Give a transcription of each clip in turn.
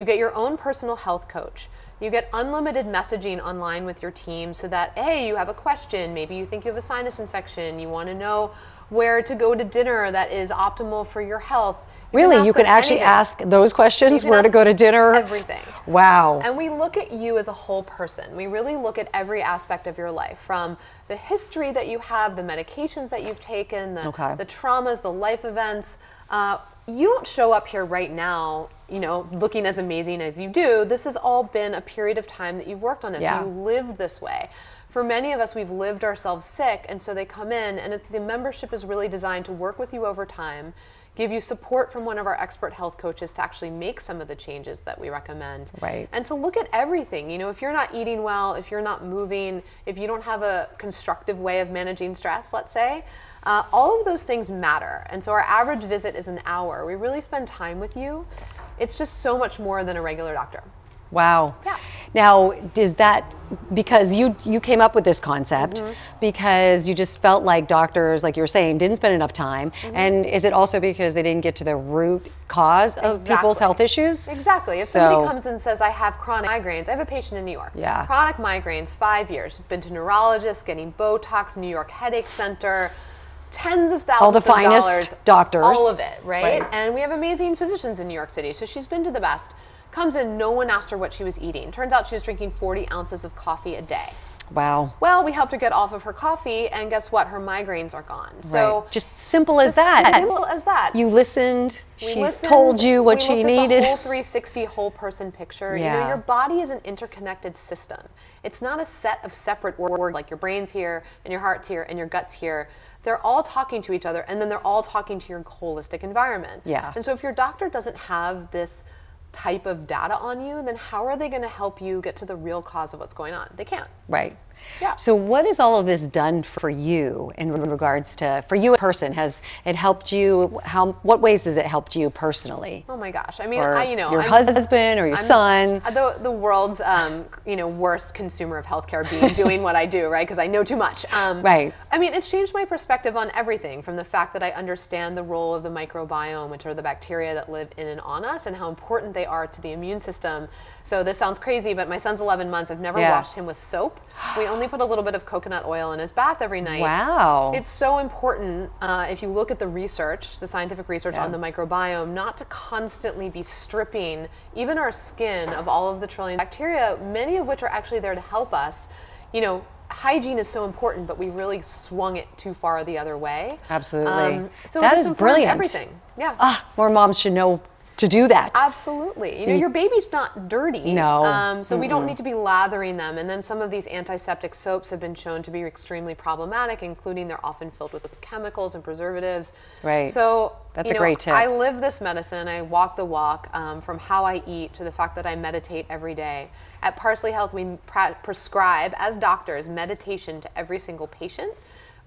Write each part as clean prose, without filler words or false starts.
You get your own personal health coach. You get unlimited messaging online with your team so that, hey, you have a question, maybe you think you have a sinus infection, you want to know where to go to dinner that is optimal for your health. Really? You can actually ask those questions? Where to go to dinner? Everything. Wow. And we look at you as a whole person. We really look at every aspect of your life, from the history that you have, the medications that you've taken, the traumas, the life events. You don't show up here right now, you know, looking as amazing as you do. This has all been a period of time that you've worked on it. So you lived this way. For many of us, we've lived ourselves sick, and so they come in, and the membership is really designed to work with you over time, give you support from one of our expert health coaches to actually make some of the changes that we recommend. Right. And to look at everything. You know, if you're not eating well, if you're not moving, if you don't have a constructive way of managing stress, let's say, all of those things matter. And so our average visit is an hour. We really spend time with you. It's just so much more than a regular doctor. Wow. Yeah. Now, is that because you came up with this concept because you just felt like doctors, like you were saying, didn't spend enough time? And is it also because they didn't get to the root cause of people's health issues? Exactly. If somebody comes and says, I have chronic migraines, I have a patient in New York. Yeah. Chronic migraines, 5 years, been to neurologists, getting Botox, New York Headache Center, tens of thousands of dollars. All the finest doctors. All of it, right? And we have amazing physicians in New York City, so she's been to the best. Comes in, no one asked her what she was eating. Turns out she was drinking 40 ounces of coffee a day. Wow. Well, we helped her get off of her coffee, and guess what? Her migraines are gone. So just simple as that. Simple as that. You listened. She's told you what she needed. We looked at the whole 360 whole person picture. Yeah. You know, your body is an interconnected system. It's not a set of separate organs, like your brain's here and your heart's here and your gut's here. They're all talking to each other, and then they're all talking to your holistic environment. Yeah. And so if your doctor doesn't have this type of data on you, then how are they going to help you get to the real cause of what's going on? They can't. Right. Yeah. So what has all of this done for you in regards to, for you as a person? Has it helped you, what ways has it helped you personally? Oh my gosh. I mean, or you know, your husband or your son? The world's, you know, worst consumer of healthcare being doing what I do, right? Because I know too much. Right. I mean, it's changed my perspective on everything, from the fact that I understand the role of the microbiome, which are the bacteria that live in and on us, and how important they are to the immune system. So this sounds crazy, but my son's 11 months. I've never washed him with soap. We only put a little bit of coconut oil in his bath every night. Wow. It's so important, if you look at the research, the scientific research on the microbiome, not to constantly be stripping even our skin of all of the trillion bacteria, many of which are actually there to help us. You know, hygiene is so important, but we really swung it too far the other way. Absolutely. So that is brilliant. Everything. Yeah. More moms should know to do that. Absolutely. You know, your baby's not dirty. No. So we don't need to be lathering them. And then some of these antiseptic soaps have been shown to be extremely problematic, including they're often filled with chemicals and preservatives. Right. So that's a great tip. I live this medicine. I walk the walk, from how I eat to the fact that I meditate every day. At Parsley Health, we prescribe, as doctors, meditation to every single patient.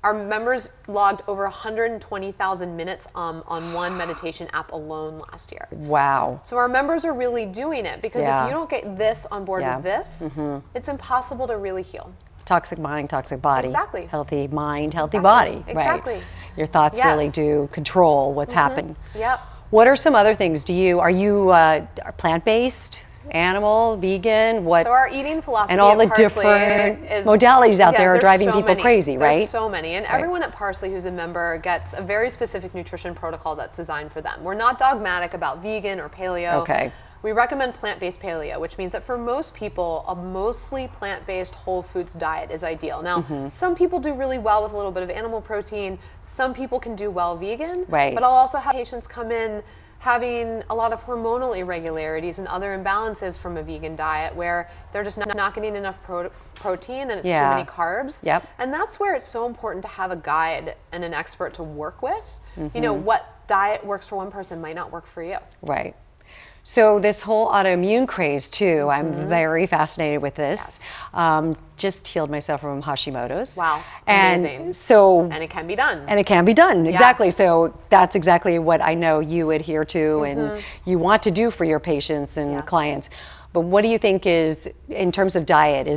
Our members logged over 120,000 minutes on one meditation app alone last year. Wow. So our members are really doing it, because if you don't get this on board with this, it's impossible to really heal. Toxic mind, toxic body. Exactly. Healthy mind, healthy body. Exactly. Right. Your thoughts really do control what's happening. Yep. What are some other things? Are you plant-based? Animal, vegan, what? So our eating philosophy and all the Parsley different is, modalities out there are driving so people many. crazy, right? There's so many, and everyone at Parsley who's a member gets a very specific nutrition protocol that's designed for them. We're not dogmatic about vegan or paleo. Okay. We recommend plant-based paleo, which means that for most people, a mostly plant-based whole foods diet is ideal. Now, some people do really well with a little bit of animal protein. Some people can do well vegan. Right. But I'll also have patients come in having a lot of hormonal irregularities and other imbalances from a vegan diet, where they're just not getting enough protein, and it's too many carbs. Yep. And that's where it's so important to have a guide and an expert to work with. You know, what diet works for one person might not work for you. Right. So this whole autoimmune craze too, I'm very fascinated with this. Just healed myself from Hashimoto's. Wow, amazing. And it can be done. And it can be done, exactly. So that's exactly what I know you adhere to and you want to do for your patients and clients. But what do you think is, in terms of diet,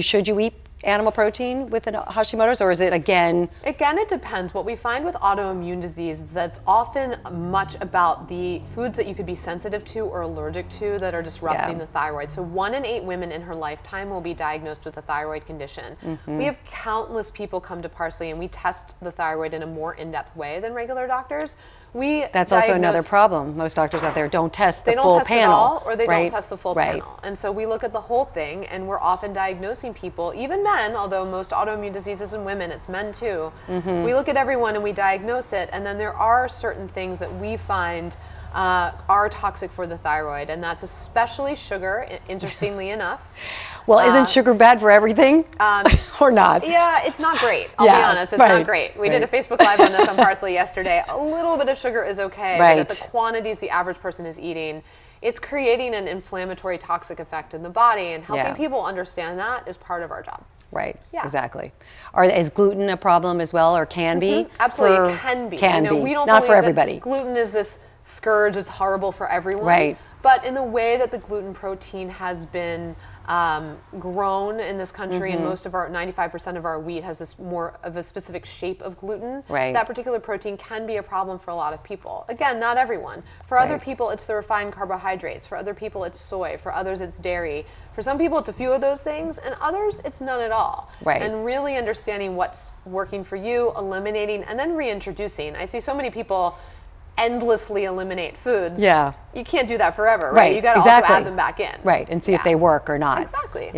should you eat animal protein with Hashimoto's, or is it Again, it depends. What we find with autoimmune disease is that's often much about the foods that you could be sensitive to or allergic to that are disrupting the thyroid. So 1 in 8 women in her lifetime will be diagnosed with a thyroid condition. We have countless people come to Parsley and we test the thyroid in a more in-depth way than regular doctors. That's also another problem. Most doctors out there don't test the full panel. They don't test it all, or they don't test the full panel. And so we look at the whole thing, and we're often diagnosing people, even men, although most autoimmune diseases in women, it's men too. We look at everyone and we diagnose it, and then there are certain things that we find are toxic for the thyroid, and that's especially sugar, interestingly enough. Well, isn't sugar bad for everything? Or not? Yeah, it's not great. I'll be honest, it's not great. We did a Facebook Live on this on Parsley yesterday. A little bit of sugar is okay, but at the quantities the average person is eating, it's creating an inflammatory toxic effect in the body, and helping people understand that is part of our job. Right, exactly. Is gluten a problem as well, or can be? Absolutely, it can be. Can be, we don't not for believe everybody. That gluten is this scourge, is horrible for everyone. Right. But in the way that the gluten protein has been grown in this country, and most of our 95% of our wheat has this more of a specific shape of gluten. That particular protein can be a problem for a lot of people. Again, not everyone. For other people, it's the refined carbohydrates. For other people, it's soy. For others, it's dairy. For some people, it's a few of those things, and others, it's none at all. And really understanding what's working for you, eliminating, and then reintroducing. I see so many people endlessly eliminate foods. You can't do that forever, right? You got to also add them back in. And see if they work or not. Exactly.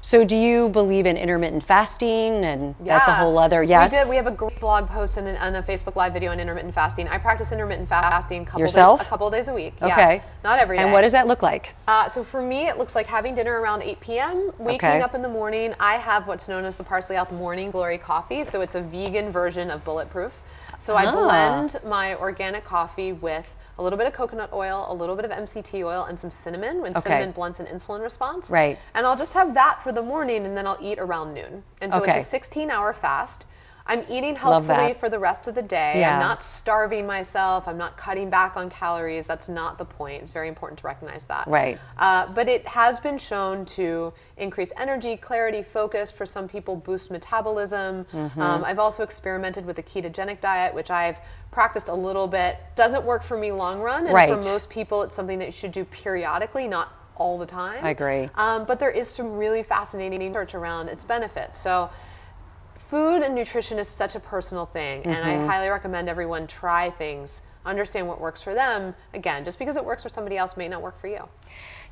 So do you believe in intermittent fasting? And that's a whole other, we did. We have a great blog post and a Facebook Live video on intermittent fasting. I practice intermittent fasting a couple days a week. Okay. Not every day. And what does that look like? So for me, it looks like having dinner around 8 p.m., waking up in the morning. I have what's known as the Parsley Health Morning Glory coffee. So it's a vegan version of Bulletproof. So I blend my organic coffee with a little bit of coconut oil, a little bit of MCT oil, and some cinnamon, when cinnamon blunts an insulin response. And I'll just have that for the morning, and then I'll eat around noon. And so it's a 16-hour fast. I'm eating healthfully for the rest of the day. I'm not starving myself. I'm not cutting back on calories. That's not the point. It's very important to recognize that. But it has been shown to increase energy, clarity, focus. For some people, boost metabolism. I've also experimented with a ketogenic diet, which I've practiced a little bit. Doesn't work for me long run. And for most people, it's something that you should do periodically, not all the time. I agree. But there is some really fascinating research around its benefits. So food and nutrition is such a personal thing, and I highly recommend everyone try things, understand what works for them. Again, just because it works for somebody else may not work for you.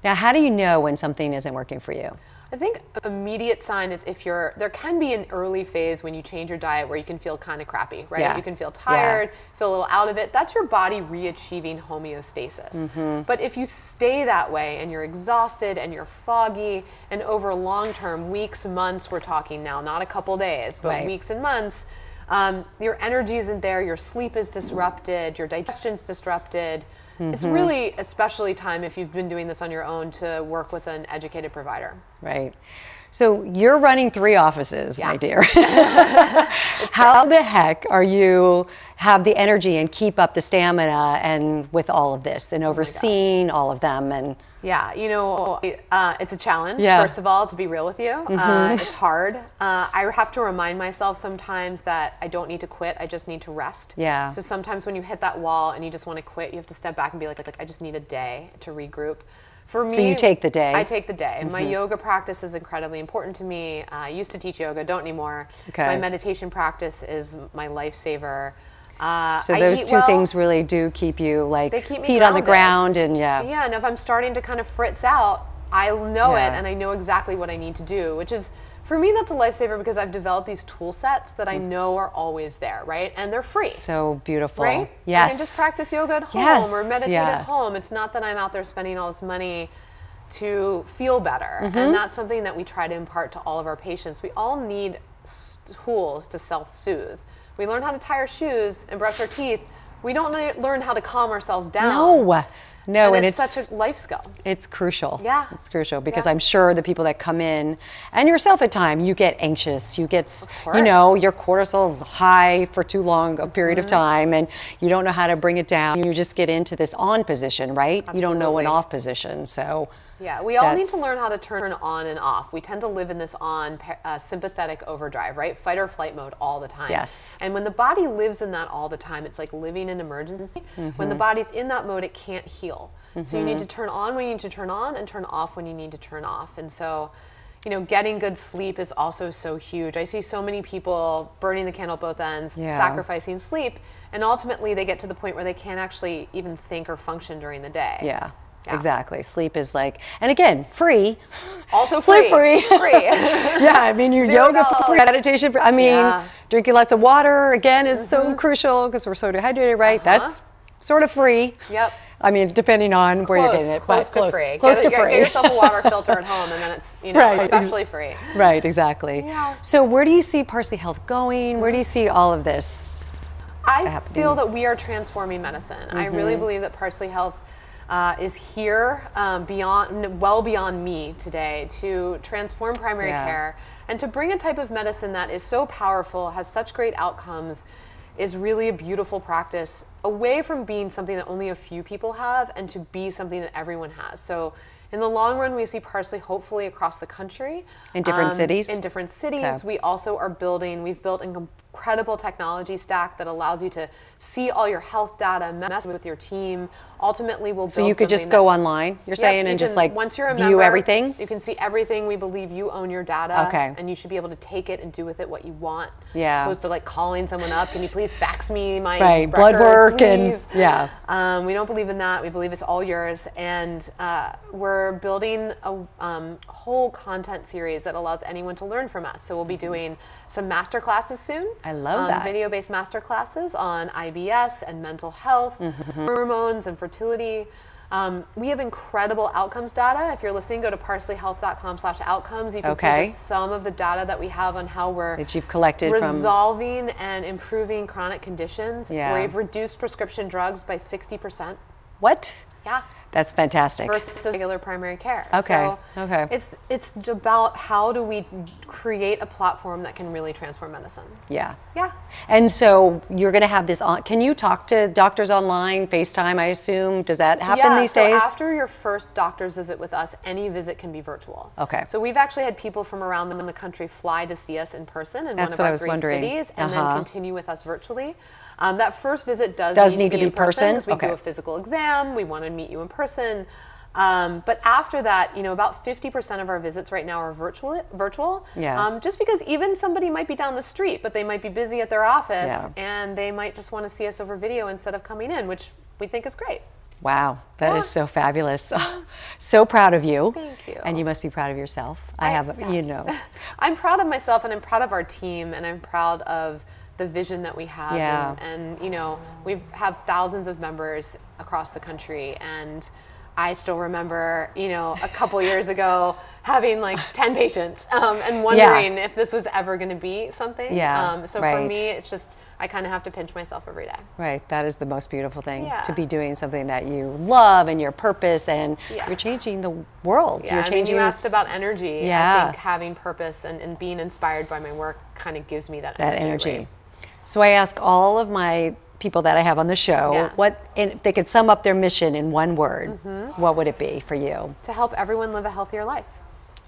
Now, how do you know when something isn't working for you? I think immediate sign is there can be an early phase when you change your diet where you can feel kind of crappy, right? You can feel tired, feel a little out of it. That's your body re-achieving homeostasis. But if you stay that way and you're exhausted and you're foggy, and over long term, weeks, months, we're talking now, not a couple days, but weeks and months, your energy isn't there, your sleep is disrupted, your digestion's disrupted. It's really especially time, if you've been doing this on your own, to work with an educated provider. So you're running 3 offices, my dear. How the heck are you have the energy and keep up the stamina and with all of this and overseeing all of them? And it's a challenge, first of all, to be real with you. It's hard. I have to remind myself sometimes that I don't need to quit, I just need to rest. So sometimes when you hit that wall and you just want to quit, you have to step back and be like I just need a day to regroup. For me, so you take the day? I take the day. My yoga practice is incredibly important to me. I used to teach yoga, don't anymore. My meditation practice is my lifesaver. So those two things really do keep you feet on the ground and and if I'm starting to kind of fritz out, I know it and I know exactly what I need to do, which is, for me, that's a lifesaver because I've developed these tool sets that I know are always there, right? And they're free. So beautiful. Right? I can just practice yoga at home or meditate at home. It's not that I'm out there spending all this money to feel better. And that's something that we try to impart to all of our patients. We all need tools to self-soothe. We learn how to tie our shoes and brush our teeth. We don't learn how to calm ourselves down. No, and it's such a life skill. It's crucial. It's crucial because I'm sure the people that come in, and yourself at times, you get anxious, you get, your cortisol's high for too long a period of time, and you don't know how to bring it down. You just get into this on position, right? You don't know an off position, so. Yeah, we all need to learn how to turn on and off. We tend to live in this sympathetic overdrive, right? Fight or flight mode all the time. Yes. And when the body lives in that all the time, it's like living in emergency. When the body's in that mode, it can't heal. So you need to turn on when you need to turn on and turn off when you need to turn off. And so, you know, getting good sleep is also so huge. I see so many people burning the candle at both ends, sacrificing sleep, and ultimately they get to the point where they can't actually even think or function during the day. Yeah. Exactly. Sleep is like, and again, free. Also Sleep free. Yeah, I mean, your yoga free, meditation free. I mean, drinking lots of water, again, is so crucial because we're so dehydrated, right? That's sort of free. Yep. I mean, depending on where you're getting it. Close to free. Close to free. Get yourself a water filter at home and then it's, you know, especially free. Right, exactly. Yeah. So where do you see Parsley Health going? Where do you see all of this happening? Feel that we are transforming medicine. I really believe that Parsley Health is here well beyond me today to transform primary care and to bring a type of medicine that is so powerful, has such great outcomes, is really a beautiful practice, away from being something that only a few people have and to be something that everyone has. So in the long run, we see Parsley hopefully across the country. In different cities? In different cities. We also are we've built an incredible technology stack that allows you to see all your health data, mess with your team. Ultimately, we'll build So you could just go online, you're saying, and just like once you're a view member, everything? You can see everything. We believe you own your data. Okay. And you should be able to take it and do with it what you want. Yeah. As opposed to like calling someone up, can you please fax me my blood work please? and we don't believe in that. We believe it's all yours. And we're building a whole content series that allows anyone to learn from us. So we'll be doing some master classes soon. I love that. Video-based master classes on IBS and mental health, hormones and fertility. We have incredible outcomes data. If you're listening, go to parsleyhealth.com/outcomes. You can see just some of the data that we have on how we're that you've collected resolving and improving chronic conditions. We've reduced prescription drugs by 60%. What? Yeah. That's fantastic. Versus regular primary care. Okay. So it's about how do we create a platform that can really transform medicine. Yeah. Yeah. And so you're going to have this on. Can you talk to doctors online, FaceTime, I assume? Does that happen these days? So after your first doctor's visit with us, any visit can be virtual. Okay. So we've actually had people from around the country fly to see us in person in one of our great cities and then continue with us virtually. That first visit does need to be in person because we do a physical exam. We want to meet you in person. But after that, you know, about 50% of our visits right now are virtual. Yeah. Just because even somebody might be down the street, but they might be busy at their office and they might just want to see us over video instead of coming in, which we think is great. Wow, that is so fabulous. So proud of you. Thank you. And you must be proud of yourself. You know. I'm proud of myself and I'm proud of our team and I'm proud of the vision that we have. Yeah. And you know, we have thousands of members across the country and I still remember, you know, a couple years ago having like 10 patients and wondering if this was ever going to be something. So for me, it's just, I kind of have to pinch myself every day. Right. That is the most beautiful thing, to be doing something that you love and your purpose and you're changing the world. Yeah, you're changing. You asked about energy. I think having purpose and being inspired by my work kind of gives me that energy. Right? So I ask all of my people that I have on the show, if they could sum up their mission in one word, what would it be for you? To help everyone live a healthier life.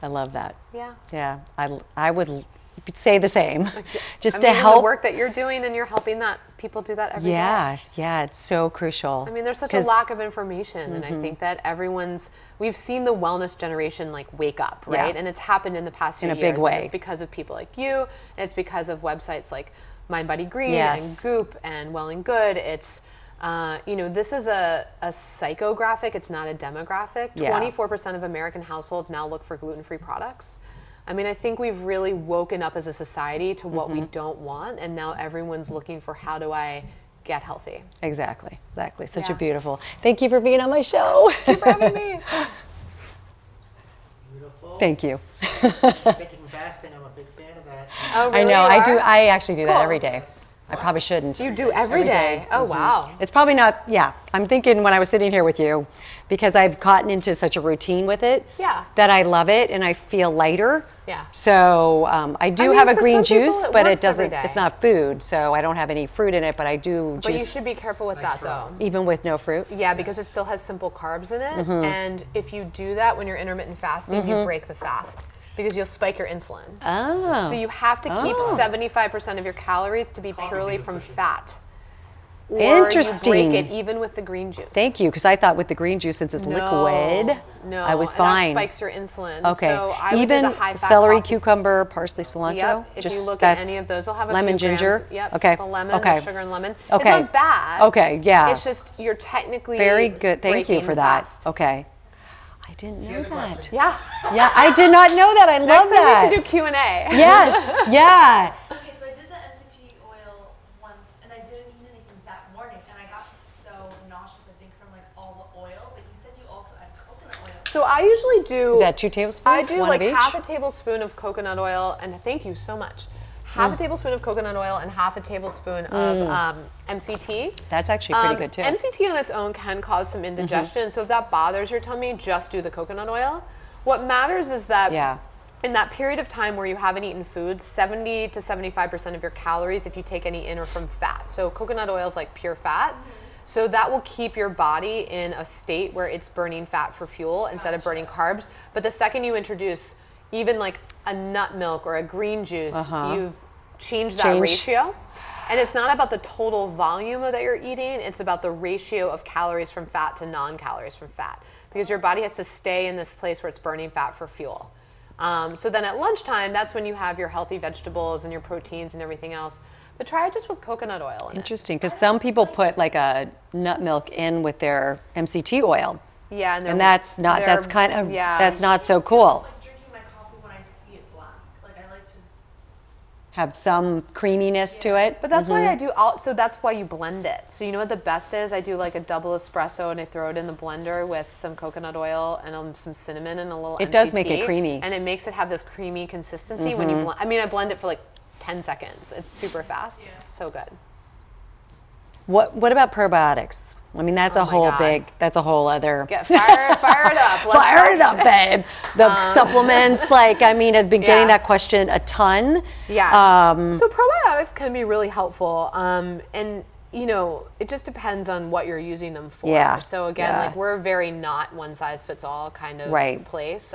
I love that. Yeah. Yeah, I would say the same. Just to help the work that you're doing and you're helping that people do that every day. Yeah, it's so crucial. I mean, there's such a lack of information and I think that we've seen the wellness generation like wake up, right? And it's happened in the past few years. In a big way. And it's because of people like you, and it's because of websites like Mind Body Green and Goop and Well and Good. It's you know, this is a psychographic, it's not a demographic. 24% of American households now look for gluten-free products. I mean, I think we've really woken up as a society to what we don't want, and now everyone's looking for how do I get healthy. Exactly. Such a beautiful. Thank you for being on my show. Thank you for having me. Beautiful. Thank you. Picking fasting, I'm a big fan of that. Oh, really? I know. I actually do that every day. I probably shouldn't. You do every day. Oh, wow. It's probably not, yeah. I'm thinking when I was sitting here with you, because I've gotten into such a routine with it, that I love it and I feel lighter. Yeah. So I do have a green juice, but it doesn't, day. it's not food. So I don't have any fruit in it, but I do But you should be careful with that though. Even with no fruit? Yeah, because it still has simple carbs in it. And if you do that when you're intermittent fasting, you break the fast. Because you'll spike your insulin. Oh. So you have to keep 75% of your calories to be purely from fat. Or Interesting. you break it even with the green juice. Thank you, because I thought with the green juice, since it's liquid, I was fine. That spikes your insulin. Okay. So I would even do the high-fat celery, coffee. cucumber, parsley, cilantro. Yep. If just you look at any of those, they'll have a lemon, few ginger. grams. Yep. Okay. The lemon, okay. the sugar and lemon. Okay. It's not bad. Okay. Yeah. It's just you're technically very good. Thank you for that. Fast. Okay. I didn't know that. Yeah. Yeah, I did not know that. I love Next time that. we should do Q&A. Yes. Yeah. Okay, so I did the MCT oil once, and I didn't eat anything that morning, and I got so nauseous, I think, from like all the oil. But you said you also add coconut oil. So I usually do. Is that 2 tablespoons? I do one like of each? half a tablespoon of coconut oil, and thank you so much. Half a tablespoon of coconut oil and half a tablespoon of MCT. That's actually pretty good too. MCT on its own can cause some indigestion, so if that bothers your tummy, just do the coconut oil. What matters is that in that period of time where you haven't eaten food, 70 to 75% of your calories, if you take any in, are from fat. So coconut oil is like pure fat. So that will keep your body in a state where it's burning fat for fuel instead of burning carbs. But the second you introduce even like a nut milk or a green juice, you've changed that ratio. And it's not about the total volume that you're eating, it's about the ratio of calories from fat to non-calories from fat. Because your body has to stay in this place where it's burning fat for fuel. So then at lunchtime, that's when you have your healthy vegetables and your proteins and everything else. But try it just with coconut oil in Interesting, because some people put like a nut milk in with their MCT oil. Yeah, and that's not, that's kind of, that's not so cool. Like drinking my coffee when I see it black. Like I like to have some creaminess to it. But that's why I do, so that's why you blend it. So you know what the best is? I do like a double espresso and I throw it in the blender with some coconut oil and some cinnamon and a little It does make it creamy. And it makes it have this creamy consistency when you blend. I mean, I blend it for like 10 seconds. It's super fast. So good. What about probiotics? I mean, that's a whole that's a whole other. Fire it up. Fire it up, babe. The supplements, like, I mean, I've been getting that question a ton. Yeah. So probiotics can be really helpful. And, you know, it just depends on what you're using them for. Yeah. So again, like we're very not one size fits all kind of place.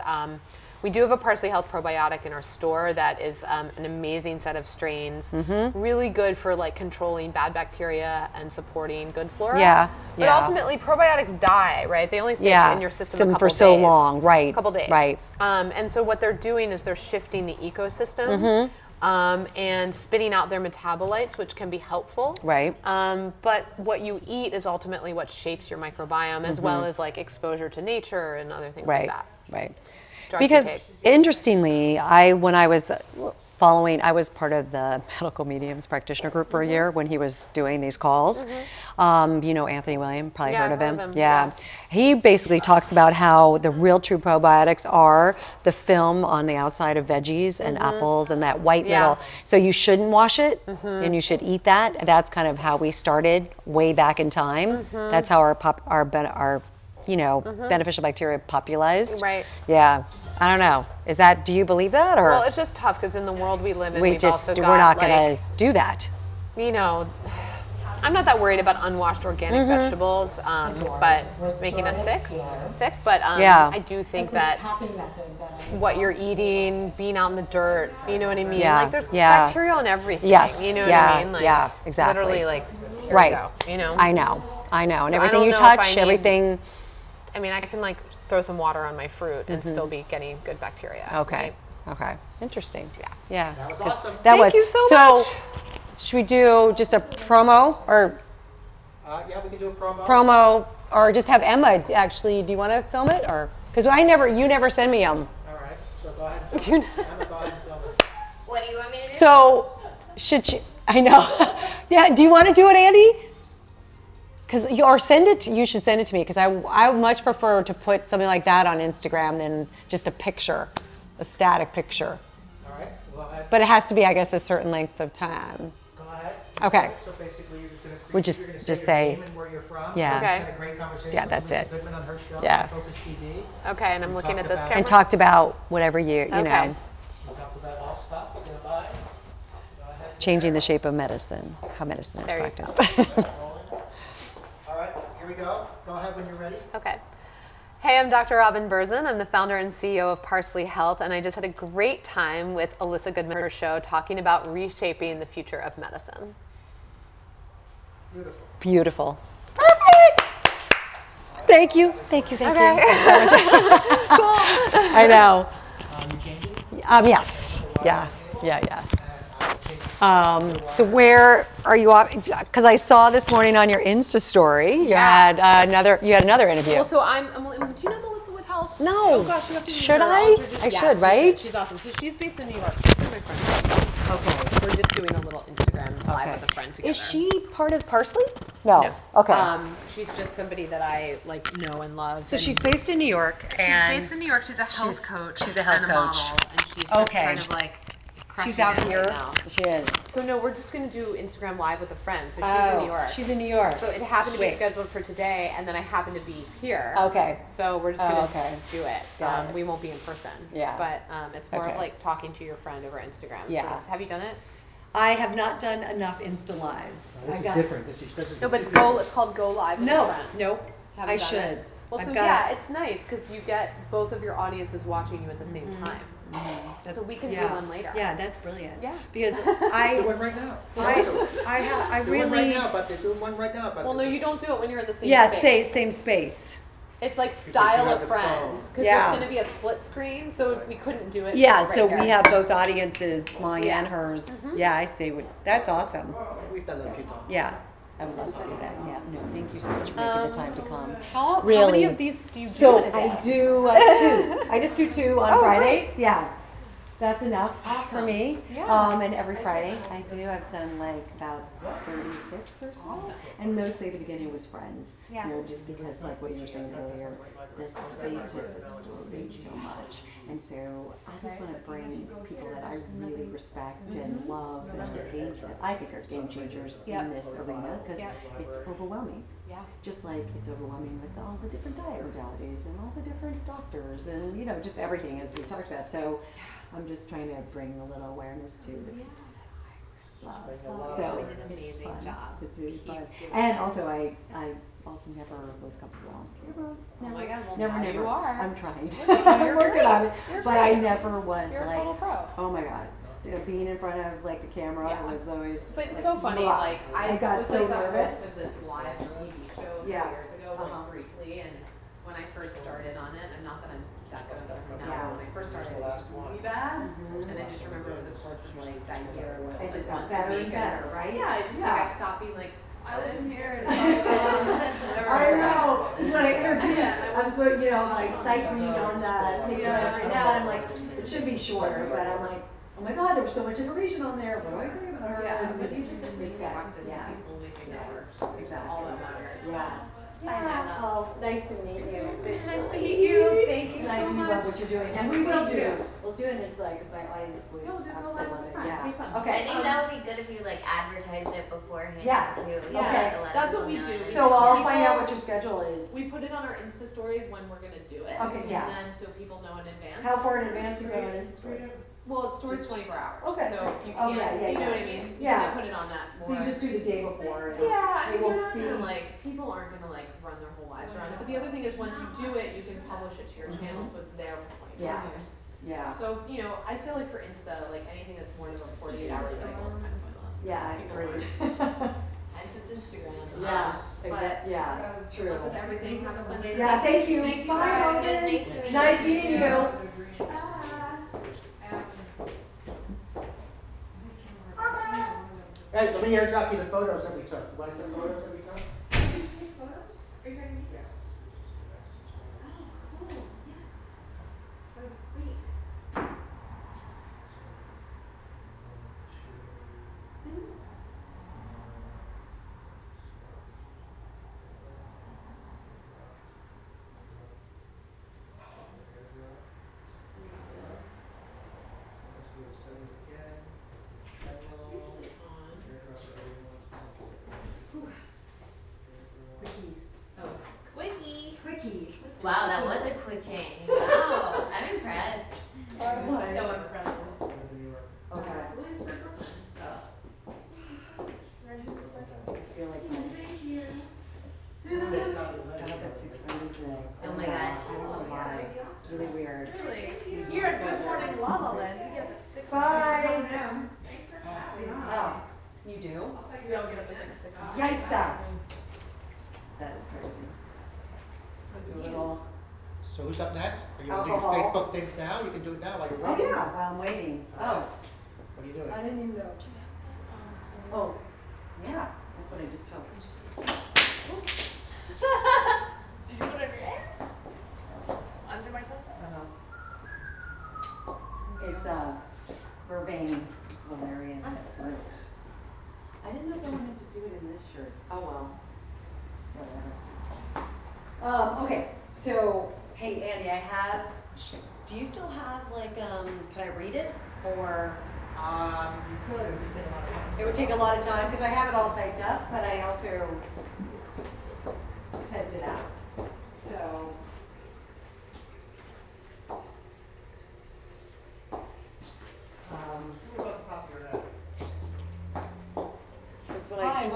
We do have a Parsley Health probiotic in our store that is an amazing set of strains, really good for like controlling bad bacteria and supporting good flora. But ultimately, probiotics die, right? They only stay in your system a couple days. so long, right? A couple days, right? And so what they're doing is they're shifting the ecosystem and spitting out their metabolites, which can be helpful. Right. But what you eat is ultimately what shapes your microbiome, as well as like exposure to nature and other things like that. Right. Because interestingly, when I was following, I was part of the medical mediums practitioner group for a year when he was doing these calls. You know Anthony William, probably heard of him. Yeah. He basically talks about how the real true probiotics are the film on the outside of veggies and apples and that white little. So you shouldn't wash it and you should eat that. That's kind of how we started way back in time. That's how our you know, beneficial bacteria popularized. Right. Yeah. I don't know. Do you believe that, or? Well, it's just tough because in the world we live in, we're not going to do that. You know, I'm not that worried about unwashed organic vegetables, but making us sick. But I do think that what you're eating, being out in the dirt, you know what I mean? Like there's bacteria on everything. Yes. You know what I mean? Like, exactly. Literally, like here we go, you know? I know. And So everything you touch, everything. I mean, I can like throw some water on my fruit and still be getting good bacteria. Okay. Right? Okay. Interesting. Yeah. That was awesome. Thank you so much. Should we do just a promo or? Yeah, we can do a promo. Promo, or just have Emma actually. Do you want to film it, or because you never send me them. All right. So go ahead. And Emma, go ahead and film it. What do you want me to do? So should she? I know. Yeah. Do you want to do it, Andy? You should send it to me because I much prefer to put something like that on Instagram than just a picture, a static picture. All right, go ahead. But it has to be, I guess, a certain length of time. Go ahead. Okay. So basically, you're just going to We just say your name and where you're from. Yeah. Okay. Had a great conversation Yeah, with that's Lisa it. Goodman on her show, Yeah. Focus TV. Okay, and I'm looking at this about- camera. and talked about whatever you Okay. know, We talked about all stuff. Go ahead. changing the shape of medicine, how medicine is There you practiced. All right, here we go. Go ahead when you're ready. Okay. Hey, I'm Dr. Robin Berzin. I'm the founder and CEO of Parsley Health, and I just had a great time with Alyssa Goodman on her show talking about reshaping the future of medicine. Beautiful. Beautiful. Perfect. Thank you. Thank you. Thank you. I know. You changing? Yes. Yeah. So where are you off? Because I saw this morning on your Insta story, you had another interview. Well, so I'm do you know Melissa Wood Health? No. Oh gosh, you have to meet Should her. I? I'll introduce- I yes, should, you right? She's awesome. So she's based in New York. She's my friend. Okay. We're just doing a little Instagram live with a friend together. Is she part of Parsley? No. Okay. She's just somebody that I like know and love. So she's based in New York, She's and based in New York. She's a health coach. she's a health and coach. model, and she's just Okay. kind of like she's crushing out it here. right now. She is. So no, we're just gonna do Instagram live with a friend. So she's in New York. She's in New York. So it happened to be Sweet. scheduled for today, and then I happen to be here. Okay. So we're just gonna okay. do it. Got it. We won't be in person. Yeah. But it's more Okay. of like talking to your friend over Instagram. Yeah. So have you done it? I have not done enough Insta lives. This is different. This is No, but it's called Go Live with a No. friend. Nope. Haven't I done should. it. Well, I've so got yeah, it. it's nice because you get both of your audiences watching you at the same time. So we can do one later. Yeah, that's brilliant. Yeah. Because Do I one right now. I Do one right really now, but they do one right now. But Well, no, you don't do it when you're in the same space. same space. It's like you dial have of the friends because Yeah. it's going to be a split screen, so we couldn't do it. Yeah, right so here. we have both audiences, mine Yeah. and hers. Yeah, I see. That's awesome. We've done that a few times. Yeah, I would love to do that. Yeah, no, thank you so much for making the time to come. How Really? many of these do you do So in a day? I do two. I just do two on Oh, Fridays. great. Yeah, that's enough for Awesome. me. Yeah. And every Friday I do. I've done like about 36 or so. Awesome. And mostly at the beginning was friends. Yeah. You know, just because like what you were saying earlier, this space has exploded so much. And so I just want to bring people that I really respect and love and that I think are game changers Yep. in this arena because Yep. it's overwhelming. Yeah. Just like it's overwhelming with all the different diet modalities and all the different doctors and just everything as we talked about. So I'm just trying to bring a little awareness to the love. So Doing an it's amazing fun. job. It's really Keep fun. doing And it. also I also never was comfortable on camera. Never, my God, well, never, now never. you are. I'm trying. You're I'm working great. on it. You're But I great. never was You're a like, total pro. oh my God, being in front of like the camera Yeah. was always. But it's like, so funny, blah. like I got was so like the nervous. host of this live TV show a few Yeah. years ago, like briefly, and when I first started on it, and not that I'm that good at this now, Yeah. but when I first started, it was just really bad, and I just remember over the course of like that year, where It just like got once a better week, and better, right? Yeah, I just Yeah. like I stopped being like I wasn't here. And I know. It's when I introduced, I'm so, my site read on that thing right now, and I'm like, it should be shorter, but I'm like, oh my God, there was so much information on there. What do I say about her? Yeah, And but you just it's got- practice is yeah. the only thing that works. It's Exactly. all that matters. Yeah. Yeah. Oh, nice to meet you. Nice to meet you. Thank you And I so do much. love what you're doing, and we will Thank do. you. We'll do it. And it's like, it's my audience would Yeah, we'll do it absolutely live love with it. friends. Yeah. It'll be fun. Okay. I think that would be good if you like advertised it beforehand Yeah. too. So Yeah. like, a lot of That's people what we know do. it. So I'll People- find out what your schedule is. We put it on our Insta stories when we're gonna do it. Okay, yeah. And then so people know in advance. How far in advance do you go on Instagram? Well, it stores 24 hours. Okay. So you Oh, can't, yeah, yeah, you know yeah. what I mean? You Yeah. can't put it on that So you more. just do the day before. and Yeah, They and won't you're not gonna be- like, people aren't gonna like run their whole lives around it. But the other thing is once you do it, you can publish it to your channel so it's there for 24 Yeah. years. Yeah. So, I feel like for Insta, like anything that's more than a 48 hour cycle is kind of pointless. Yeah, I People agree. aren't- Hence it's Instagram. Yeah, But exactly. Yeah, good true. luck with everything. Have a fun day. Yeah, thank you. Thank you, Bye, guys. Robin. It was nice to meet you. Nice meeting you. Hey, let me airdrop you the photos that we took. You want the photos that we took? Yes. Let's do the settings again. Airdrop everyone. Wow, that was a quick change. Wow, I'm impressed. So impressive. Okay. Who's the second? I feel like I got at 6:30 today. Oh my gosh. I don't know why. It's really weird. Really? You're at Good Morning La La Land. You get up at 6 Bye. a.m. Oh, you do? We all get up at like 6. Yikes! That is crazy. Do a little. So who's up next? Are you going to do your Alcohol. Facebook things now? You can do it now while you're Oh waiting. yeah, while I'm waiting. Oh, What are you doing? I didn't even know. Oh, yeah, that's what I just told. Did you put it over your hair? Under my tongue? It's vervain. It's valerian. Root. I didn't know if I wanted to do it in this shirt. Oh well. Whatever. Okay, so hey Andy, I have. Do you still have like can I read it or? You could. It would just take a lot of time. It would take a lot of time because I have it all typed up, but I also typed it out. So. What about the top of your head? This is what I.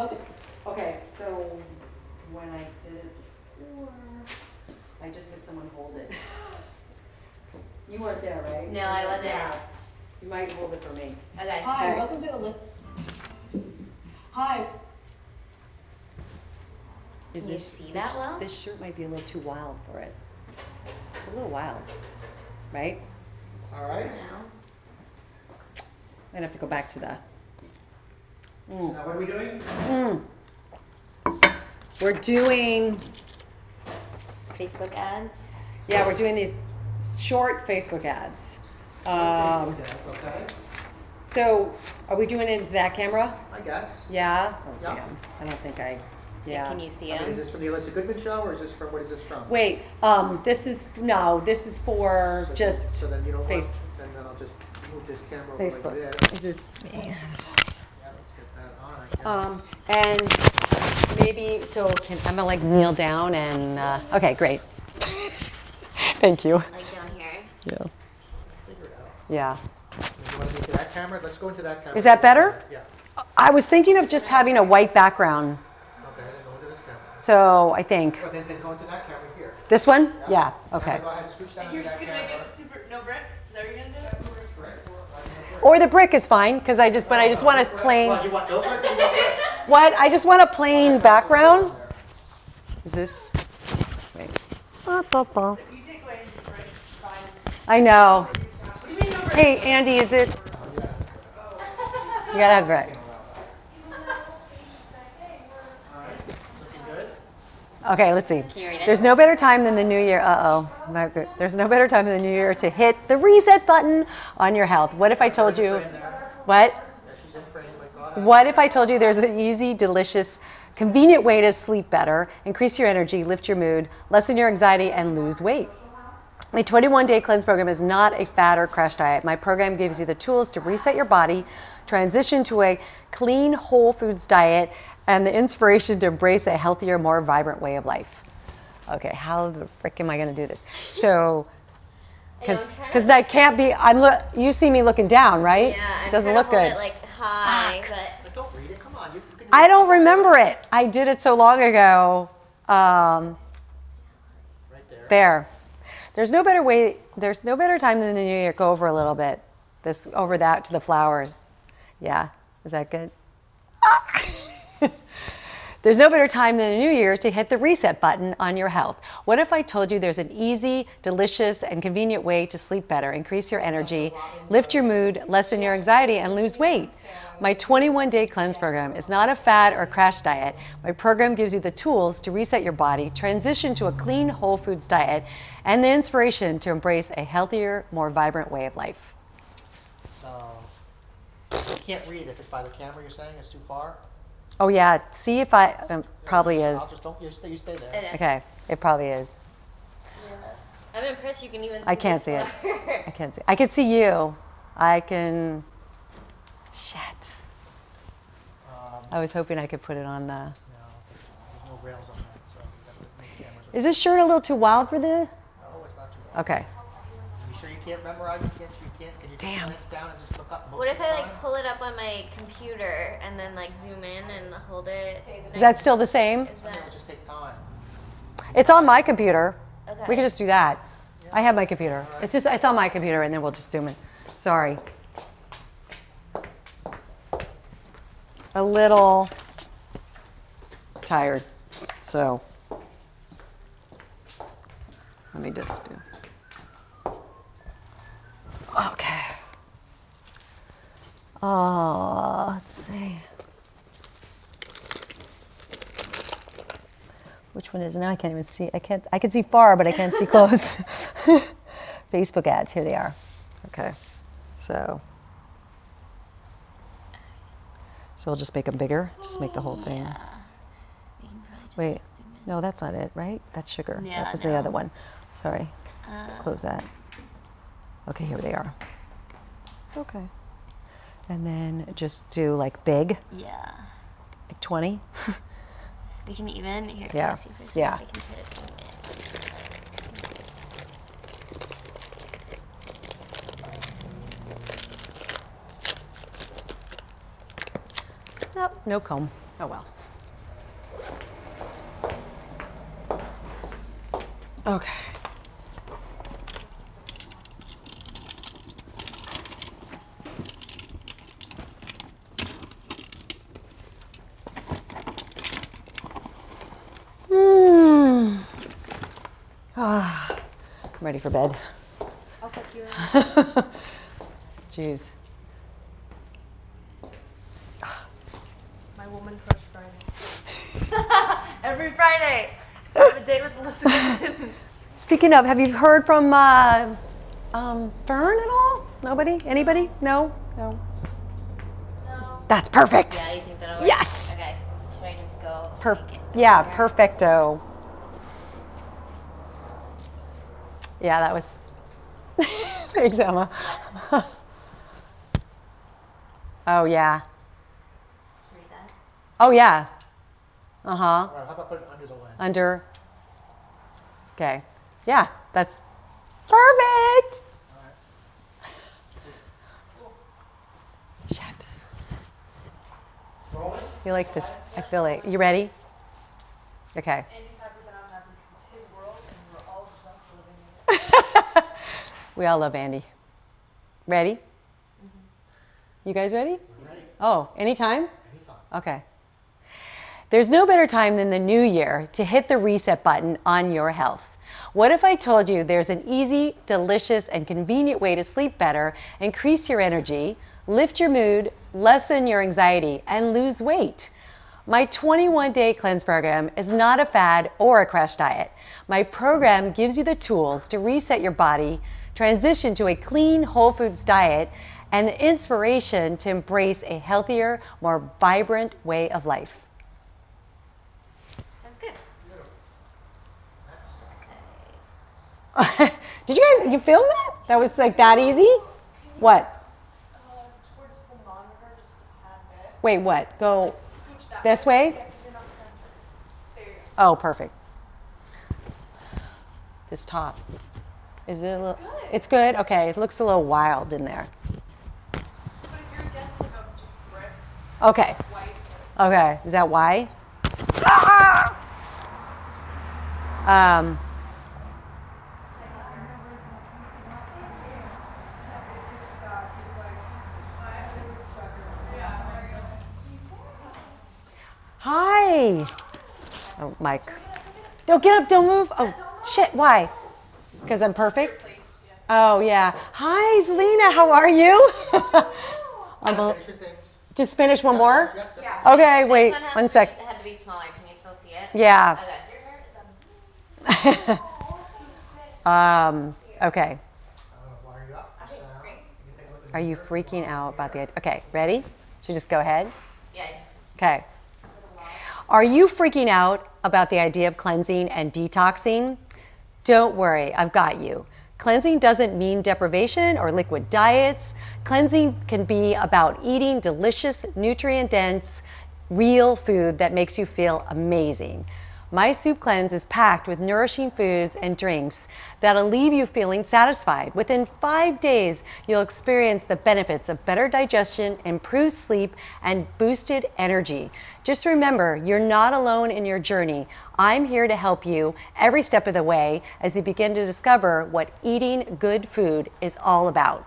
Okay, so when I did it before, I just had someone hold it. You weren't there, right? No, I wasn't. Yeah. You might hold it for me. Okay. Hi, Okay. welcome to the list. Hi. Can you see that well? This shirt might be a little too wild for it. It's a little wild, right? All right. I'd have to go back to that. So now what are we doing? We're doing, Facebook ads. yeah, we're doing these short Facebook ads. Okay. So, are we doing it into that camera? I guess. Yeah? Oh, Yeah. damn. I don't think I, yeah. Can you see I mean, is them? this from the Alyssa Goodman show, or is this from, what is this from? Wait, this is for So- just So then you know what? face, Then I'll just move this camera over Facebook. like this. Is this me? Yeah, let's get that on, I guess. And maybe, so can Emma like kneel down and, okay, great. Thank you. Like down here. Yeah. Figure it out. Yeah. You want to go into that camera? Let's go into that camera. Is that better? Yeah. I was thinking of just having a white background. Okay, then go into this camera. So I think, Well, then go into that camera here. this one? Yeah, okay. Now go ahead and scooch down You're into just that gonna make camera. it super, no brick? Is that what you're gonna do? Or the brick is fine, because I just want a plain, Well, you want no brick or you want brick? what? I just want a plain background. Is this, wait. If you take away any brick, it's fine. I know. What do you mean no brick? Hey, Andy, is it? You gotta have brick. Looking good? Okay, let's see. you read it? There's no better time than the new year. There's no better time than the new year to hit the reset button on your health. What if I told you, what? Yeah, she's in frame. My God. What if I told you there's an easy, delicious, convenient way to sleep better, increase your energy, lift your mood, lessen your anxiety, and lose weight? My 21-day cleanse program is not a fad or crash diet. My program gives you the tools to reset your body, transition to a clean, whole foods diet, and the inspiration to embrace a healthier, more vibrant way of life. Okay, how the frick am I going to do this? So, because that can't be. You see me looking down, right? Yeah, I'm Doesn't trying look to hold good. it like high, but But don't read it. Come on. You can I don't remember it. I did it so long ago. Right there. There. There's no better way. There's no better time than the new year. Go over a little bit. Over that to the flowers. Yeah. Is that good? There's no better time than the new year to hit the reset button on your health. What if I told you there's an easy, delicious, and convenient way to sleep better, increase your energy, lift your mood, lessen your anxiety, and lose weight? My 21-day cleanse program is not a fad or crash diet. My program gives you the tools to reset your body, transition to a clean, whole foods diet, and the inspiration to embrace a healthier, more vibrant way of life. So, you can't read it if it's by the camera. You're saying it's too far. Oh yeah, see if I, probably I'll is. just don't. You stay there. Okay, it probably is. I'm impressed you can even I can't see it. I can't see. I can see you. I can. Shit. I was hoping I could put it on the. No, there's no rails on that, so you have to make cameras Is this shirt a little too wild for the? No, it's not too wild. Okay. You sure you can't memorize? You can't. Can you just glance down and just look up? What if I like pull it up on my computer and then like zoom in and hold it? Is that still the same? Is It'll that just take time. It's on my computer. okay? We can just do that. I have my computer. It's on my computer, and then we'll just zoom in. Sorry. A little tired, so let me just do. Okay. Let's see. Which one is it? Now I can't even see. I can see far, but I can't see close. Facebook ads, here they are. Okay, so we'll just make them bigger. Just make the whole thing. Yeah. We can probably just Wait, zoom in. no, that's not it, right? That's sugar. Yeah, that was the no. other one. Sorry. Close that. Okay, here they are. Okay. And then just do like big, Yeah. like 20. We can even here. Yeah. Can I see if I can- Yeah. I can try to zoom in. Nope, no comb. Oh well. Okay. I'm ready for bed. I'll tuck you in. Jeez. My woman crush Friday. Every Friday. I have a date with Melissa. Speaking of, have you heard from Fern at all? Nobody? Anybody? No? No. No. That's perfect. Yeah, you think that'll work? Yes. Okay. Should I just go? Yeah, perfecto. Yeah, that was. Thanks, Emma. Oh, yeah. Should I read that? Oh, yeah. Uh huh. All right, how about put it under the lens? Under. Okay. Yeah, that's perfect. All right. Shit. Rolling? You like this? I feel like. You ready? Okay. Andy's happy that I'm happy because it's his world and we're all just living in it. We all love Andy. Ready? You guys ready? Ready? Oh, anytime? Anytime. Okay. There's no better time than the new year to hit the reset button on your health. What if I told you there's an easy, delicious, and convenient way to sleep better, increase your energy, lift your mood, lessen your anxiety, and lose weight? My 21-day cleanse program is not a fad or a crash diet. My program gives you the tools to reset your body, transition to a clean, whole foods diet, and the inspiration to embrace a healthier, more vibrant way of life. That's good. Did you film that? That was like that easy? What? Towards the monitor, just a tad bit. Wait, what? Go Scooch that this way? Yeah, 'cause you're not centered. There you go. Oh, perfect. This top. Is it a little? It's good? Okay, it looks a little wild in there. But if you're against like a just brick Okay, white, okay. Is that why? Hi. Oh, Mike. Don't get up, don't move. Oh, shit, why? Because I'm perfect? Oh, yeah. Hi, Zelina, how are you? Finish your things. Just finish one more? Yep. Okay, wait, This one has one to sec. Be, it had to be smaller. Can you still see it? Yeah. Okay. Okay. Wire you up. Sit down. You can take a look at Are you freaking out about the idea? Okay, ready? Should we just go ahead? Yeah. Okay. Are you freaking out about the idea of cleansing and detoxing? Don't worry, I've got you. Cleansing doesn't mean deprivation or liquid diets. Cleansing can be about eating delicious, nutrient-dense, real food that makes you feel amazing. My Soup Cleanse is packed with nourishing foods and drinks that'll leave you feeling satisfied. Within 5 days, you'll experience the benefits of better digestion, improved sleep, and boosted energy. Just remember, you're not alone in your journey. I'm here to help you every step of the way as you begin to discover what eating good food is all about.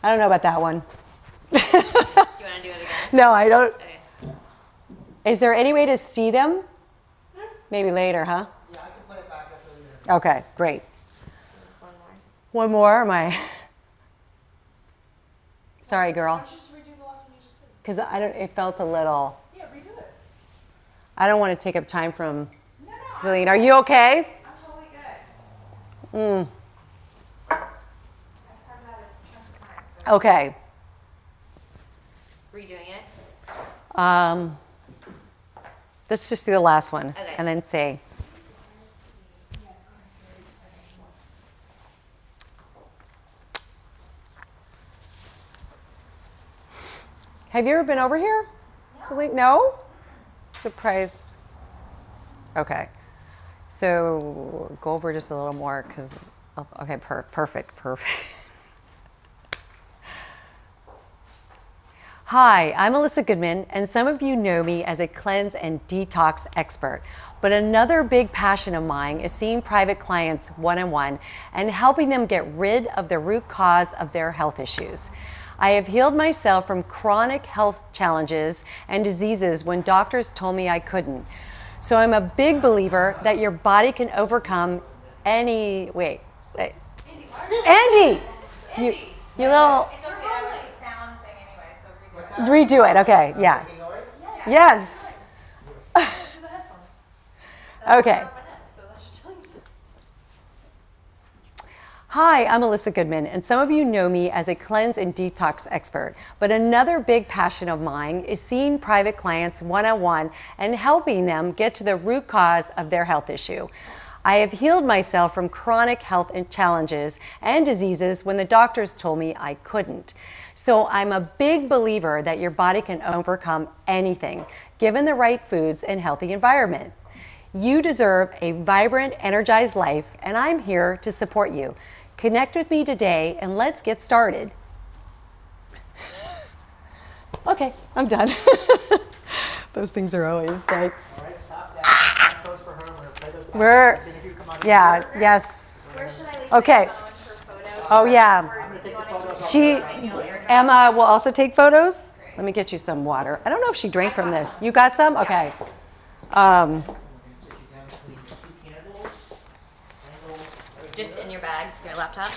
I don't know about that one. Do you want to do it again? No, I don't. Okay. Is there any way to see them? Maybe later, huh? Yeah, I can play it back after the interview. Okay, great. One more. One more, am I? Sorry, girl. Why don't you just redo the last one you just did? Because it felt a little, Yeah, redo it. I don't want to take up time from No, Jillian. Are you okay? I'm totally good. I've had that a chunk of time, so. Okay. Redoing it. Let's just do the last one Okay. and then say. Have you ever been over here? Celine? No? Surprised. Okay. So go over just a little more because, okay, perfect. Hi, I'm Alyssa Goodman, and some of you know me as a cleanse and detox expert. But another big passion of mine is seeing private clients one-on-one and helping them get rid of the root cause of their health issues. I have healed myself from chronic health challenges and diseases when doctors told me I couldn't. So I'm a big believer that your body can overcome any, wait. Andy! You little, It's okay, that was a sound thing anyway, so redo it. redo it, okay, yeah. Making noise? Yes. Do the headphones. Okay. So that should tell you something. Hi, I'm Alyssa Goodman, and some of you know me as a cleanse and detox expert. But another big passion of mine is seeing private clients one-on-one and helping them get to the root cause of their health issue. I have healed myself from chronic health challenges and diseases when the doctors told me I couldn't. So I'm a big believer that your body can overcome anything, given the right foods and healthy environment. You deserve a vibrant, energized life, and I'm here to support you. Connect with me today, and let's get started. Okay, I'm done. Those things are always like, All right, stop that. Photos for her. We're gonna play those back. we're, If you come on yeah, here, yes. Where should I leave Okay. my phone for photos? Oh, yeah. I'm gonna take the photos off She, there. Emma will also take photos. Let me get you some water. I don't know if she drank from this. You got some? Okay. Just in your bag, your laptop.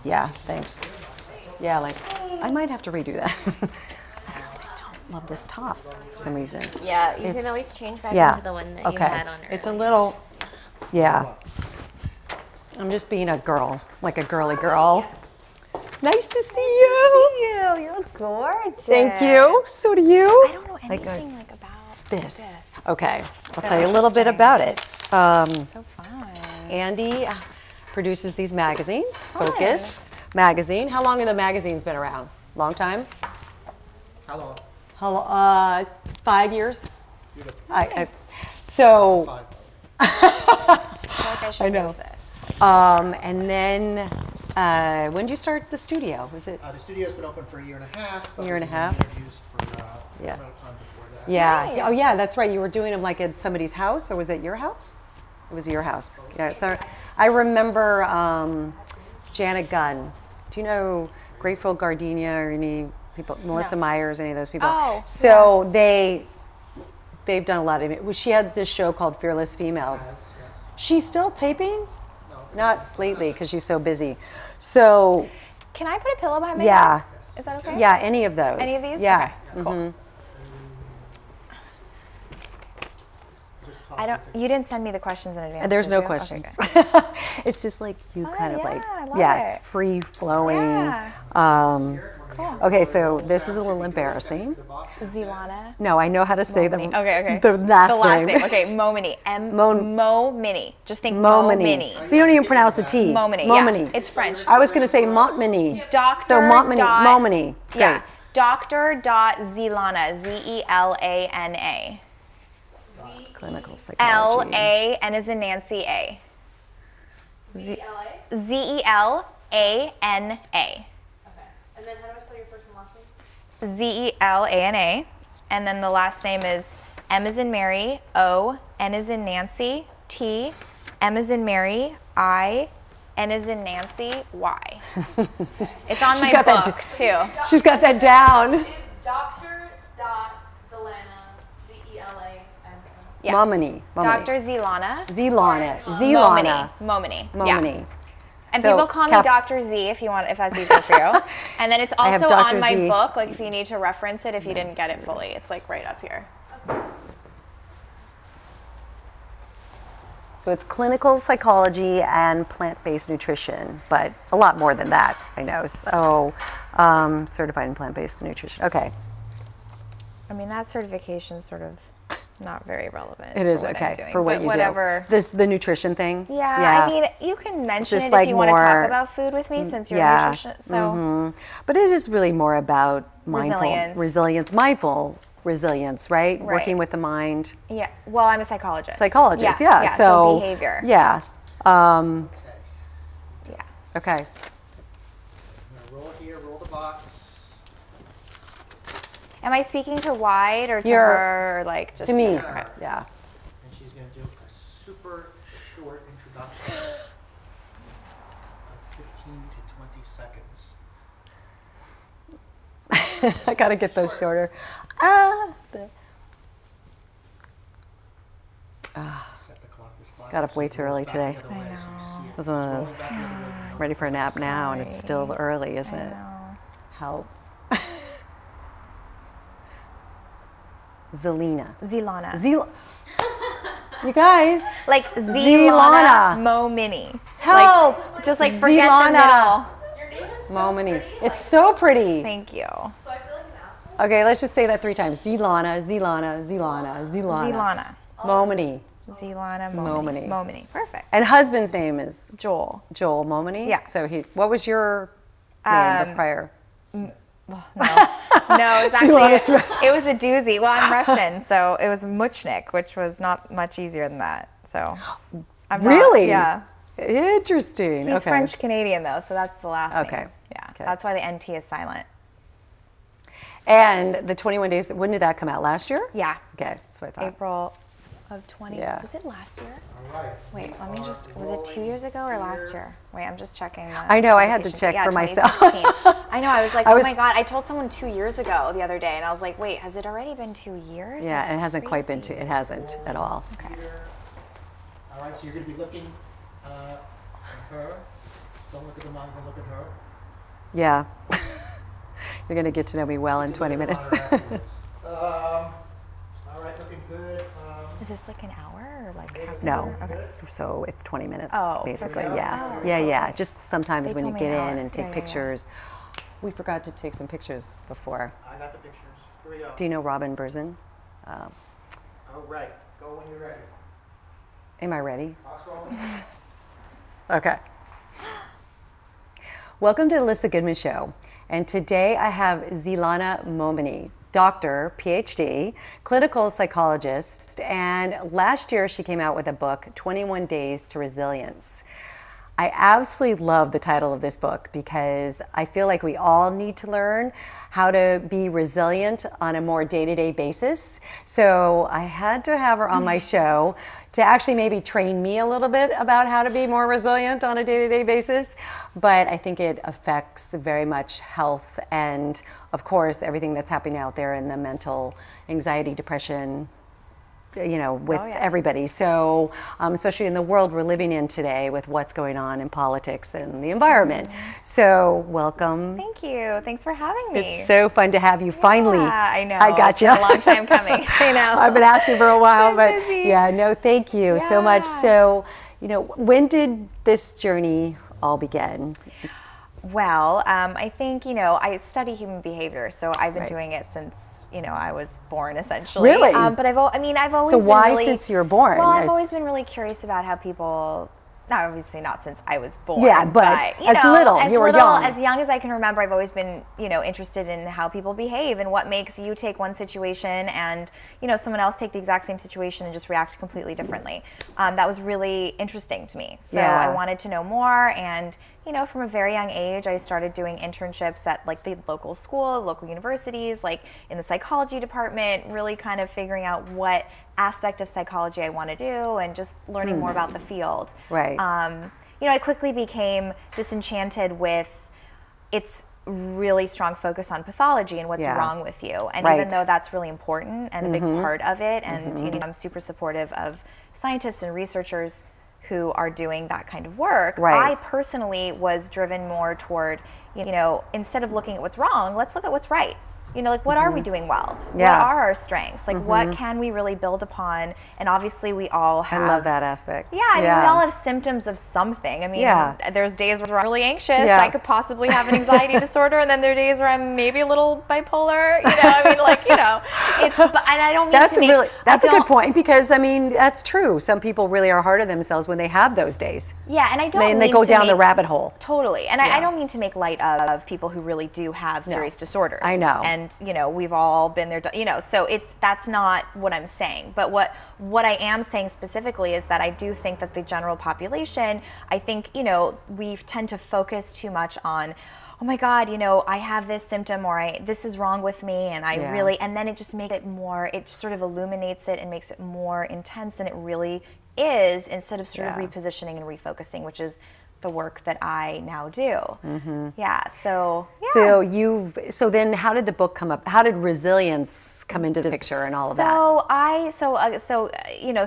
Yeah, thanks. Yeah, like, I might have to redo that. I don't love this top for some reason. Yeah, you It's- can always change back Yeah. into the one that you Okay. had on earlier. It's a little, yeah. I'm just being a girl, like a girly girl. Nice to see you. You look gorgeous. Thank you. So do you. I don't know Like, anything like about this. Okay, I'll So tell you a little bit interesting. about it. So fun. Andy produces these magazines. Focus magazine. How long have the magazines been around? Long time? Hello. How, 5 years? Beautiful. So, Five. I feel like I should I know. read this. And then, when did you start the studio? Was it? The studio's been open for a year and a half. but Year and a we've been half? Interviews for Yeah. quite a time before that. Yeah. Nice. Oh, yeah, that's right. You were doing them like at somebody's house, or was it your house? It was your house. Yeah. So I remember Janet Gunn. Do you know Grateful Gardenia or any people? Melissa Myers, any of those people? Oh, So they've done a lot of it. Well, she had this show called Fearless Females. Yes, yes. She's still taping? No. Not lately because she's so busy. So Can I put a pillow behind my yeah. head? Is that okay? Yeah, any of those. Any of these? Yeah. Okay, cool. Mhm. Just toss I don't. it You didn't send me the questions in advance. And there's did no you? questions. Okay, good. It's just like you Oh, kind of yeah, like, I love yeah, it. it's free flowing. Yeah. Okay, so this is a little embarrassing. Zilana. No, I know how to say Momini. the Okay. the last, name. Okay, Momini. Mon- Momini. Just think Momini. Momini. So you don't even pronounce the T. Momini. Momini. Yeah, it's French. I was going to say Montminy. Doctor. So Montminy. dot- Momini. Yeah. Great. Dr. Zilana. Zelana. Clinical psychology. L-A, N as in Nancy, A. Z-E-L-A? Z-E-L-A-N-A. Okay. And then how do I spell your first and last name? Z-E-L-A-N-A. And then the last name is M as in Mary, O, N as in Nancy, T, M as in Mary, I, N as in Nancy, Y. It's on my book, too. She's got that down. Is Dr. Zelana, Z-E-L-A-N-A. Yes. Momini. Dr. Zelana. Zelana. Momini. Yeah. Momini. And So, people call me Dr. Z if you want, if that's easier for you. And then it's have also Dr. on my Z. book, like if you need to reference it, if you didn't get it fully, it's like right up here. So it's clinical psychology and plant-based nutrition, but a lot more than that, I know. So certified in plant-based nutrition. Okay. I mean, that certification is sort of not very relevant. It is, for what I'm okay, doing, for what but you whatever. do. The nutrition thing? Yeah, I mean, you can mention Just it like if you want to more- talk about food with me since you're a nutritionist. So But it is really more about Resilience. mindful resilience, right? Working with the mind. yeah, well, I'm a psychologist. Psychologist, yeah. So behavior. Yeah. Yeah. Okay. I'm gonna roll here, roll the box. Am I speaking to Wide or to You're- her, or like just To me, her? yeah. And she's gonna do a super short introduction of 15 to 20 seconds. I gotta get those shorter. Set the clock this clock. Got up way too early today. I know. I was one of those, ready for a nap now, and it's still early, isn't it? Help. Zelina. Zelana. You guys. Like Zelana. Zelana Momini. Help. Like, just like forget Zelana. the middle. Your name is so Momini. pretty. It's so pretty. Thank you. So I feel like an asshole. Okay, let's just say that 3 times. Zelana, Zelana, Zelana, Zelana. Zelana. Momini. Zelana Momini. Momini. Perfect. And husband's name is Joel. Joel Momini? Yeah. So what was your name prior? No, it's Zelana actually, it was a doozy. Well, I'm Russian, so it was Muchnik, which was not much easier than that. So I'm not- Really? yeah. Interesting. He's okay. French Canadian though, so that's the last name. Okay. Yeah. Okay. That's why the NT is silent. And the 21 days, when did that come out? Last year? Yeah. Okay, that's what I thought. April of 20. Yeah. Was it last year? All right. Wait, let me just. Was it 2 years ago or last year? Wait, I'm just checking. I know, I had to check for myself. 2016. I know. I was like, I oh was- my god! I told someone 2 years ago the other day, and I was like, wait, has it already been 2 years? Yeah, That's and it hasn't quite been crazy. it hasn't at all. Okay. Here. All right, so you're gonna be looking at her. Don't look at the mom, look at her. Yeah. You're going to get to know me well in You can 20 look at minutes. the monitor afterwards. All right, looking good. Is this like an hour or like half an No, hour? Okay. so it's 20 minutes, Oh, basically. perfect. Yeah, Oh. yeah. Just sometimes They when you told me get an in hour. and take Yeah. pictures. We forgot to take some pictures before. I got the pictures. Here we go. Do you know Robin Berzin? All right, go when you're ready. Am I ready? Box rolling. Okay. Welcome to the Alyssa Goodman Show. And today I have Zelana Momini, doctor, PhD, clinical psychologist, and last year she came out with a book, 21 Days to Resilience. I absolutely love the title of this book because I feel like we all need to learn how to be resilient on a more day-to-day basis. So I had to have her on my show to actually maybe train me a little bit about how to be more resilient on a day-to-day basis. But I think it affects very much health and, of course, everything that's happening out there in the mental anxiety, depression, you know, with everybody. So, especially in the world we're living in today with what's going on in politics and the environment. So, welcome. Thank you. Thanks for having me. It's so fun to have you finally. Yeah, I know. I got It's you. been a long time coming. I know. I've been asking for a while, but busy. yeah, no, thank you so much. Yeah. So, you know, when did this journey all begin? Well, I think, you know, I study human behavior, so I've been Right. doing it since, you know, I was born essentially. Really? But I've always So been why really, since you were born? Well, I've As- always been really curious about how people obviously not since I was born. Yeah, but as little, you were young. As young as I can remember, I've always been, interested in how people behave and what makes you take one situation and, someone else take the exact same situation and just react completely differently. That was really interesting to me. So I wanted to know more, and from a very young age, I started doing internships at like the local school, local universities, like in the psychology department, really kind of figuring out what aspect of psychology I want to do and just learning more about the field. Right. I quickly became disenchanted with its really strong focus on pathology and what's wrong with you. And even though that's really important and a big part of it, and I'm super supportive of scientists and researchers who are doing that kind of work. I personally was driven more toward, instead of looking at what's wrong, let's look at what's right. What are we doing well? What are our strengths? What can we really build upon? And obviously we all have... I love that aspect. Yeah, I mean, we all have symptoms of something. I mean, there's days where I'm really anxious. I could possibly have an anxiety disorder. And then there are days where I'm maybe a little bipolar. It's... And I don't mean to make... That's a good point, because, I mean, that's true. Some people really are hard on themselves when they have those days. Yeah, and I don't mean they go down the rabbit hole. Totally. And I don't mean to make light of people who really do have serious disorders. I know. And we've all been there, so that's not what I'm saying. But what I am saying specifically is that I do think that the general population, I think, we tend to focus too much on, oh my God, I have this symptom, or this is wrong with me, and and then it just makes it more, it sort of illuminates it and makes it more intense than it really is, instead of sort of repositioning and refocusing, which is the work that I now do. So then how did the book come up? How did resilience come into the picture and all of that?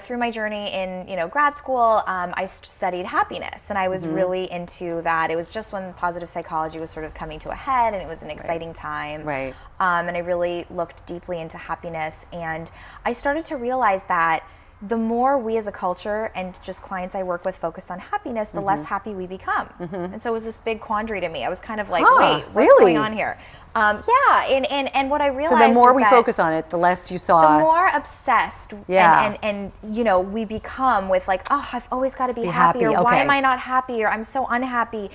Through my journey in, grad school, I studied happiness, and I was really into that. It was just when positive psychology was sort of coming to a head, and it was an exciting time. Right. And I really looked deeply into happiness, and I started to realize that the more we as a culture and just clients I work with focus on happiness, the less happy we become. And so it was this big quandary to me. I was kind of like, wait, what's going on here? And what I realized is the more we focus on it, the less you saw. The more obsessed and we become with like, oh, I've always got to be happy, or why am I not happy, or I'm so unhappy.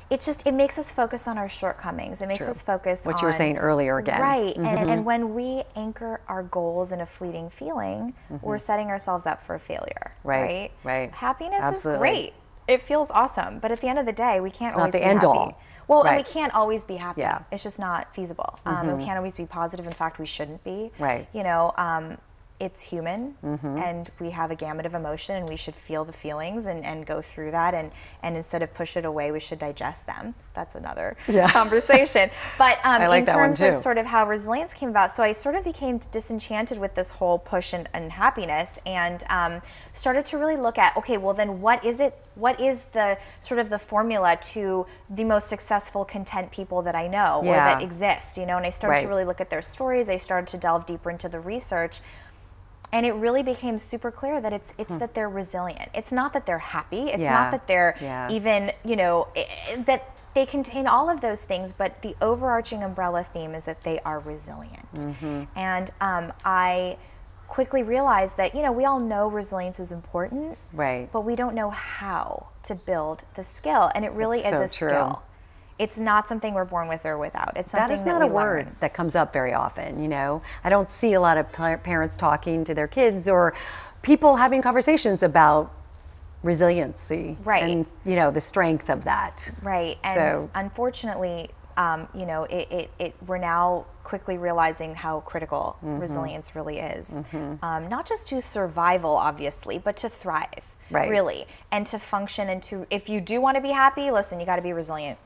It makes us focus on our shortcomings. It makes us focus on what you were saying earlier again. Right. And when we anchor our goals in a fleeting feeling, we're setting ourselves up for failure. Right. Happiness is great. It feels awesome. But at the end of the day, we can't always be happy. It's not the end all. Well, and we can't always be happy. It's just not feasible. And we can't always be positive. In fact, we shouldn't be. Right. It's human, and we have a gamut of emotion, and we should feel the feelings and go through that, and instead of push it away, we should digest them. That's another conversation. But in terms of sort of how resilience came about, so I sort of became disenchanted with this whole push and happiness, and started to really look at, okay, well then what is it? What is the sort of the formula to the most successful, content people that I know or that exist? And I started to really look at their stories. I started to delve deeper into the research. And it really became super clear that it's that they're resilient. It's not that they're happy. It's not that they're even, that they contain all of those things, but the overarching umbrella theme is that they are resilient. And I quickly realized that, we all know resilience is important, but we don't know how to build the skill. And it really is a skill. It's not something we're born with or without. It's something that is not a word that comes up very often. I don't see a lot of parents talking to their kids or people having conversations about resiliency, and the strength of that. Right. And unfortunately, we're now quickly realizing how critical resilience really is. Not just to survival, obviously, but to thrive. Really, and to function, and if you do want to be happy, listen, you got to be resilient.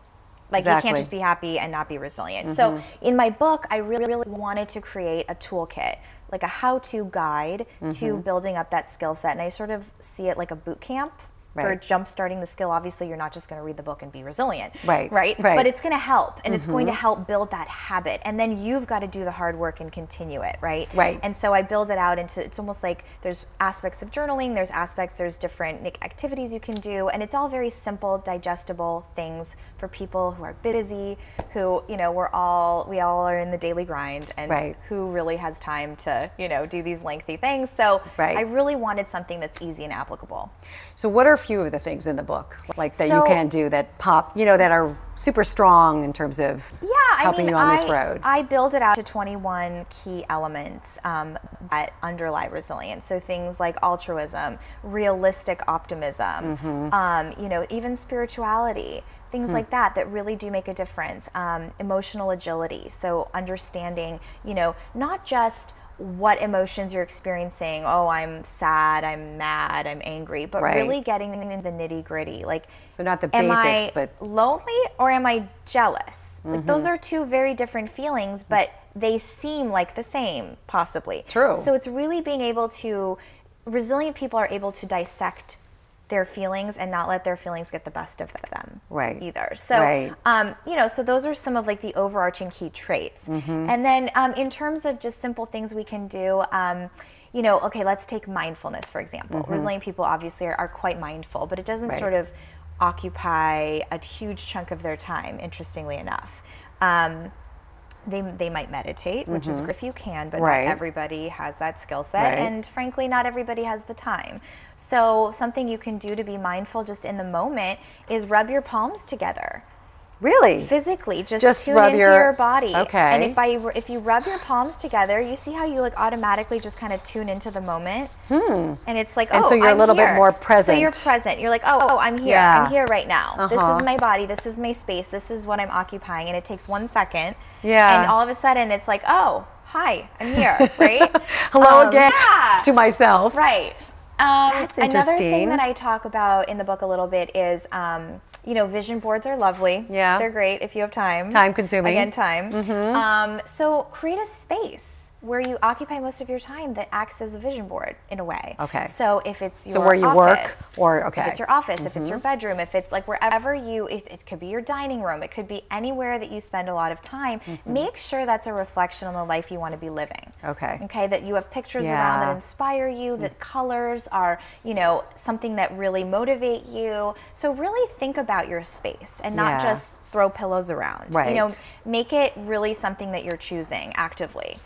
You can't just be happy and not be resilient. So in my book, I really wanted to create a toolkit, like a how-to guide to building up that skill set. And I sort of see it like a boot camp for jump-starting the skill. Obviously, you're not just going to read the book and be resilient, right? But it's going to help, and it's going to help build that habit. And then you've got to do the hard work and continue it, right? And so I build it out into, it's almost like there's aspects of journaling, there's different activities you can do, and it's all very simple, digestible things for people who are busy, who, we all are in the daily grind, and who really has time to, do these lengthy things. So I really wanted something that's easy and applicable. So what are few of the things in the book like that you can do that pop, that are super strong in terms of helping you on this road? I build it out to 21 key elements that underlie resilience. So things like altruism, realistic optimism, even spirituality, things like that really do make a difference. Emotional agility, so understanding, not just what emotions you're experiencing. Oh, I'm sad, I'm mad, I'm angry, but really getting into the nitty gritty. Like, so not the basics, am I but lonely or am I jealous? Like, those are two very different feelings, but they seem like the same, possibly. True. So it's really being able to, resilient people are able to dissect their feelings and not let their feelings get the best of them either. So, so those are some of like the overarching key traits. And then in terms of just simple things we can do, okay, let's take mindfulness, for example. Resilient people obviously are quite mindful, but it doesn't sort of occupy a huge chunk of their time, interestingly enough. They might meditate, which is great if you can, but not everybody has that skill set. And frankly, not everybody has the time. So something you can do to be mindful just in the moment is rub your palms together. Really? Physically, just tune into your body. Okay. And if you rub your palms together, you see how you like automatically just kind of tune into the moment. And it's like, and so you're I'm a little here. bit more present. So you're present. You're like, oh, I'm here. I'm here right now. This is my body. This is my space. This is what I'm occupying. And it takes 1 second. Yeah. And all of a sudden, it's like, oh, hi, I'm here. Right? Hello again to myself. Right. That's interesting. Another thing that I talk about in the book a little bit is, vision boards are lovely. Yeah. They're great if you have time. Time consuming. Again, time. So create a space where you occupy most of your time that acts as a vision board in a way. Okay. So if it's your where you office, work, if it's your office, if it's your bedroom, if it's like wherever it could be your dining room, it could be anywhere that you spend a lot of time, make sure that's a reflection on the life you want to be living. Okay, that you have pictures around that inspire you, that colors are, something that really motivate you. So really think about your space and not just throw pillows around. Right. Make it really something that you're choosing actively.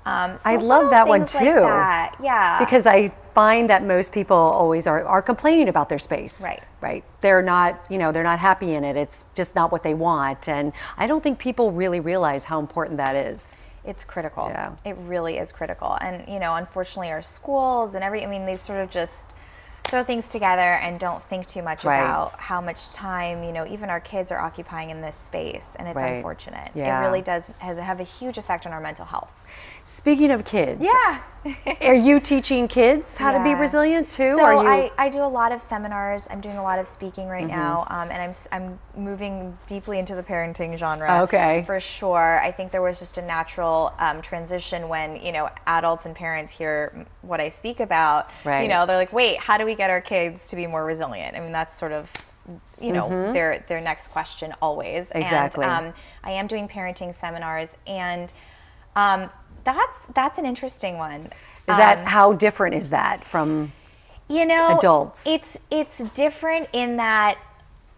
I love that one too. Like that. Yeah. Because I find that most people always are complaining about their space. Right. They're not, they're not happy in it. It's just not what they want. And I don't think people really realize how important that is. It's critical. Yeah. It really is critical. And, unfortunately our schools and they sort of just throw things together and don't think too much about how much time, even our kids are occupying in this space. And it's unfortunate. It really have a huge effect on our mental health. Speaking of kids, are you teaching kids how to be resilient too? So I do a lot of seminars. I'm doing a lot of speaking right now, and I'm moving deeply into the parenting genre. Okay, for sure. I think there was just a natural transition when adults and parents hear what I speak about. They're like, wait, how do we get our kids to be more resilient? I mean, that's sort of their next question always. Exactly. And I am doing parenting seminars, and that's an interesting one. Is that how different is that from adults? It's different in that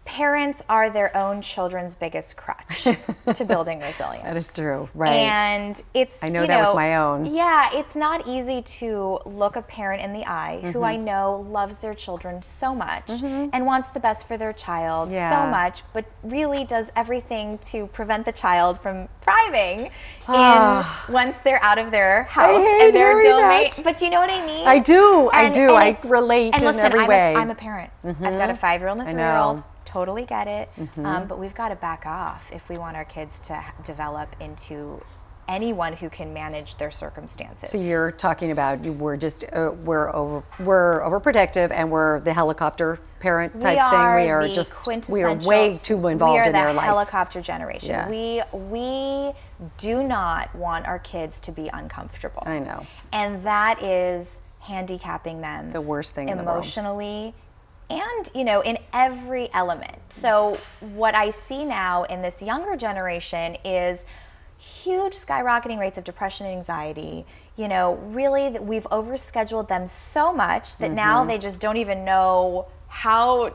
parents are their own children's biggest crutch to building resilience. That is true, right? And I know that with my own. Yeah, it's not easy to look a parent in the eye who I know loves their children so much and wants the best for their child so much, but really does everything to prevent the child from thriving once they're out of their house and their domain. But do you know what I mean? I do. I relate in every way. I'm a parent. I've got a 5-year-old and a 3-year-old. Totally get it, but we've got to back off if we want our kids to develop into anyone who can manage their circumstances. So you're talking about we're overprotective and we're the helicopter parent type thing. We are way too involved in their life. We are the helicopter generation. Yeah. We do not want our kids to be uncomfortable. I know, and that is handicapping them. The worst thing in the world. Emotionally. And, in every element. So what I see now in this younger generation is huge skyrocketing rates of depression and anxiety. Really, that we've overscheduled them so much that now they just don't even know how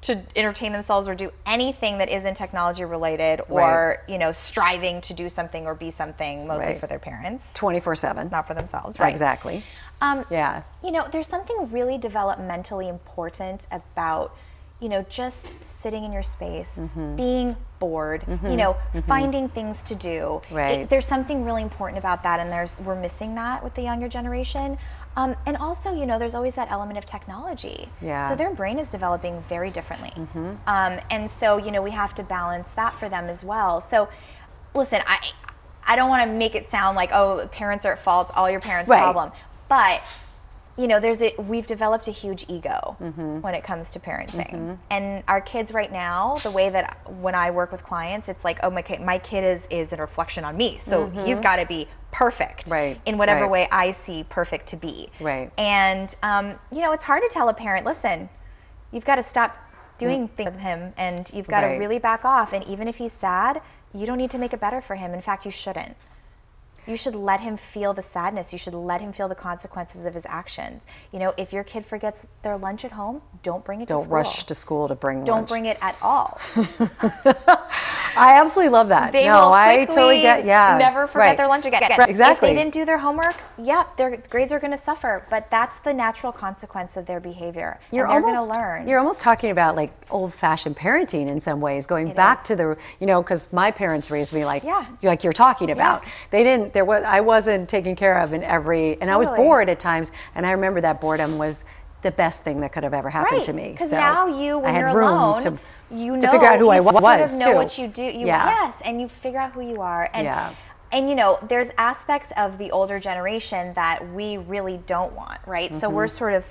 to entertain themselves or do anything that isn't technology related or, you know, striving to do something or be something, mostly for their parents. 24/7. Not for themselves, right? Exactly. Yeah. You know, there's something really developmentally important about, you know, just sitting in your space, being bored, you know, finding things to do. Right. There's something really important about that, and we're missing that with the younger generation. And also, you know, there's always that element of technology. Yeah. So their brain is developing very differently. And so, you know, we have to balance that for them as well. So, listen, I don't want to make it sound like, oh, parents are at fault, all your parents' problem. But you know, we've developed a huge ego when it comes to parenting. And our kids right now, the way that when I work with clients, it's like, oh, my kid is a reflection on me. So he's got to be perfect in whatever way I see perfect to be. And, you know, it's hard to tell a parent, listen, you've got to stop doing things with him and you've got to really back off. And even if he's sad, you don't need to make it better for him. In fact, you shouldn't. You should let him feel the sadness. You should let him feel the consequences of his actions. You know, if your kid forgets their lunch at home, don't bring it to school. Don't rush to school to bring lunch. Don't bring it at all. I absolutely love that. They will I totally get, never forget their lunch again. Exactly. If they didn't do their homework, their grades are going to suffer. But that's the natural consequence of their behavior. They're going to learn. You're almost talking about like old-fashioned parenting in some ways, going back to the, you know, because my parents raised me like you're talking about. They didn't. I wasn't taken care of in every, and I was bored at times, and I remember that boredom was the best thing that could have ever happened to me. Because now when you're alone, you know, figure out who I was sort of know too. what you do. Yes, and you figure out who you are. And you know, there's aspects of the older generation that we really don't want, right? So we're sort of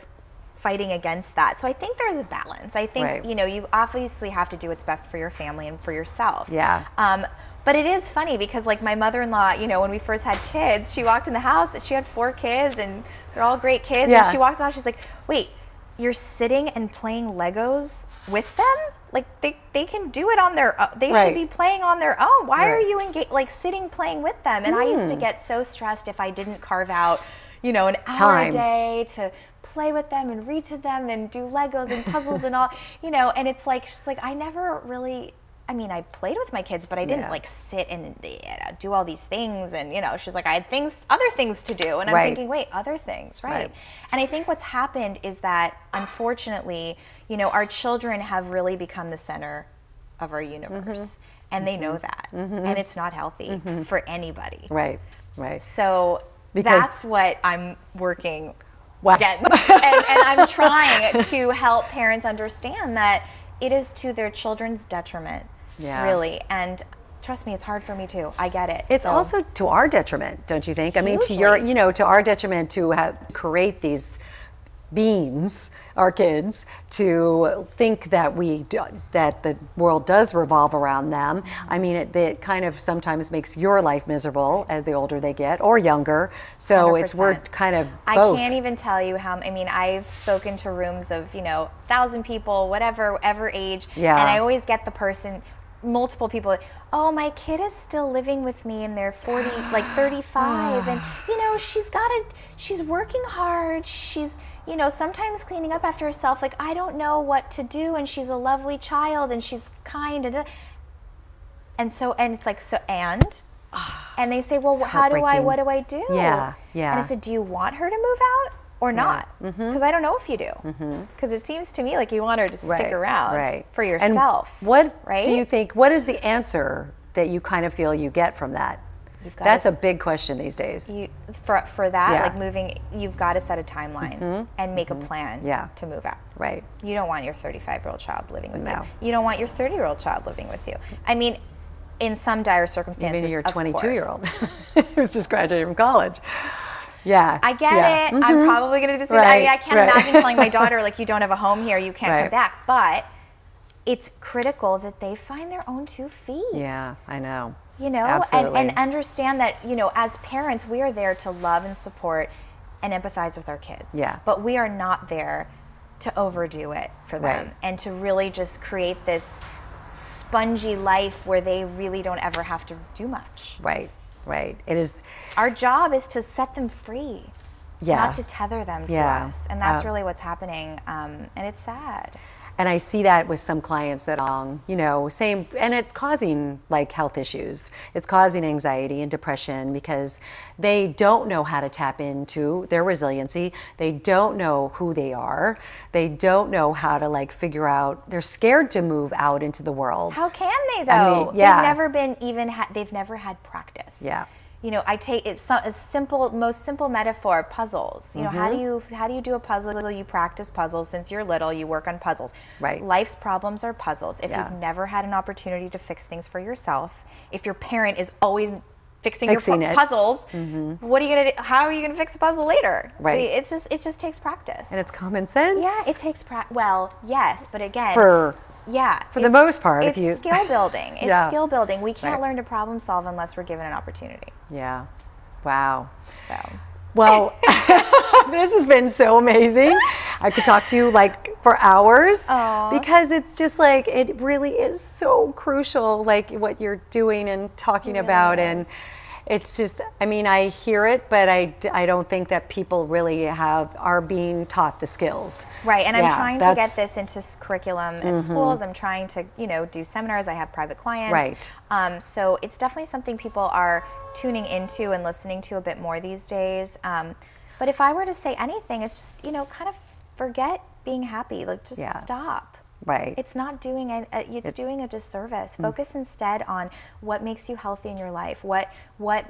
fighting against that. So I think there's a balance. I think, you know, you obviously have to do what's best for your family and for yourself. But it is funny because like my mother-in-law, you know, when we first had kids, she walked in the house and she had 4 kids and they're all great kids. And she walks in the house, she's like, wait, you're sitting and playing Legos with them? Like they can do it on their own. They should be playing on their own. Why are you like sitting playing with them? And I used to get so stressed if I didn't carve out, you know, an hour a day to play with them and read to them and do Legos and puzzles and all, you know, and it's like, she's like, I never really, I mean, I played with my kids, but I didn't like sit and do all these things. And, you know, she's like, I had other things to do. And I'm thinking, wait, other things, right? And I think what's happened is that, unfortunately, you know, our children have really become the center of our universe. And they know that. And it's not healthy for anybody. So that's what I'm working against. and I'm trying to help parents understand that it is to their children's detriment. Really. And trust me, it's hard for me too. I get it. It's also to our detriment, don't you think? I mean, to your, you know, to our detriment to create these beings, our kids, to think that that the world does revolve around them. I mean, it kind of sometimes makes your life miserable as the older they get, or younger. So 100%. we're kind of both. I can't even tell you how. I mean, I've spoken to rooms of 1,000 people, whatever age, and I always get the person. Multiple people, oh, my kid is still living with me and they're 40, like 35, and she's working hard, she's sometimes cleaning up after herself, like I don't know what to do, and she's a lovely child and she's kind, and it's like, so and they say, well, what do I do? And I said, do you want her to move out or not? Because I don't know if you do. Because it seems to me like you want her to stick around for yourself. And what do you think, what is the answer that you kind of feel you get from that? That's a big question these days. For that, like moving, you've got to set a timeline and make a plan to move out. You don't want your 35-year-old child living with you. You don't want your 30-year-old child living with you. I mean, in some dire circumstances, even your 22-year-old who's just graduated from college. I get it. I'm probably going to do this. I mean, I can't imagine telling my daughter, like, you don't have a home here, you can't come back. But it's critical that they find their own 2 feet. Yeah, I know. Absolutely. And understand that, as parents, we are there to love and support and empathize with our kids. But we are not there to overdo it for them and to really just create this spongy life where they really don't ever have to do much. It is. Our job is to set them free. not to tether them to us. And that's really what's happening. And it's sad. And I see that with some clients that, you know, same, and it's causing like health issues. It's causing anxiety and depression because they don't know how to tap into their resiliency. They don't know who they are. They don't know how to like figure out, they're scared to move out into the world. How can they though? I mean, yeah. They've never been they've never had practice. Yeah. You know, I take it's a simple, most simple metaphor, puzzles. You know, how do you do a puzzle? You practice puzzles since you're little. You work on puzzles. Right. Life's problems are puzzles. If you've never had an opportunity to fix things for yourself, if your parent is always fixing your puzzles, what are you gonna do? How are you gonna fix a puzzle later? Right. It just takes practice. And it's common sense. Yeah, it takes well, yes, but again, for the most part, it's skill building. It's skill building. We can't Right. learn to problem solve unless we're given an opportunity. Yeah. Wow. So. Well, this has been so amazing. I could talk to you like for hours because it's just like, it really is so crucial, like what you're doing and talking about. And it's just, I mean, I hear it, but I don't think that people really are being taught the skills. Right, and I'm trying to get this into curriculum at schools. I'm trying to, you know, do seminars. I have private clients. Right. So it's definitely something people are tuning into and listening to a bit more these days. But if I were to say anything, it's just, you know, kind of forget being happy. Like, just stop. Right. It's not doing it's doing a disservice. Focus instead on what makes you healthy in your life, what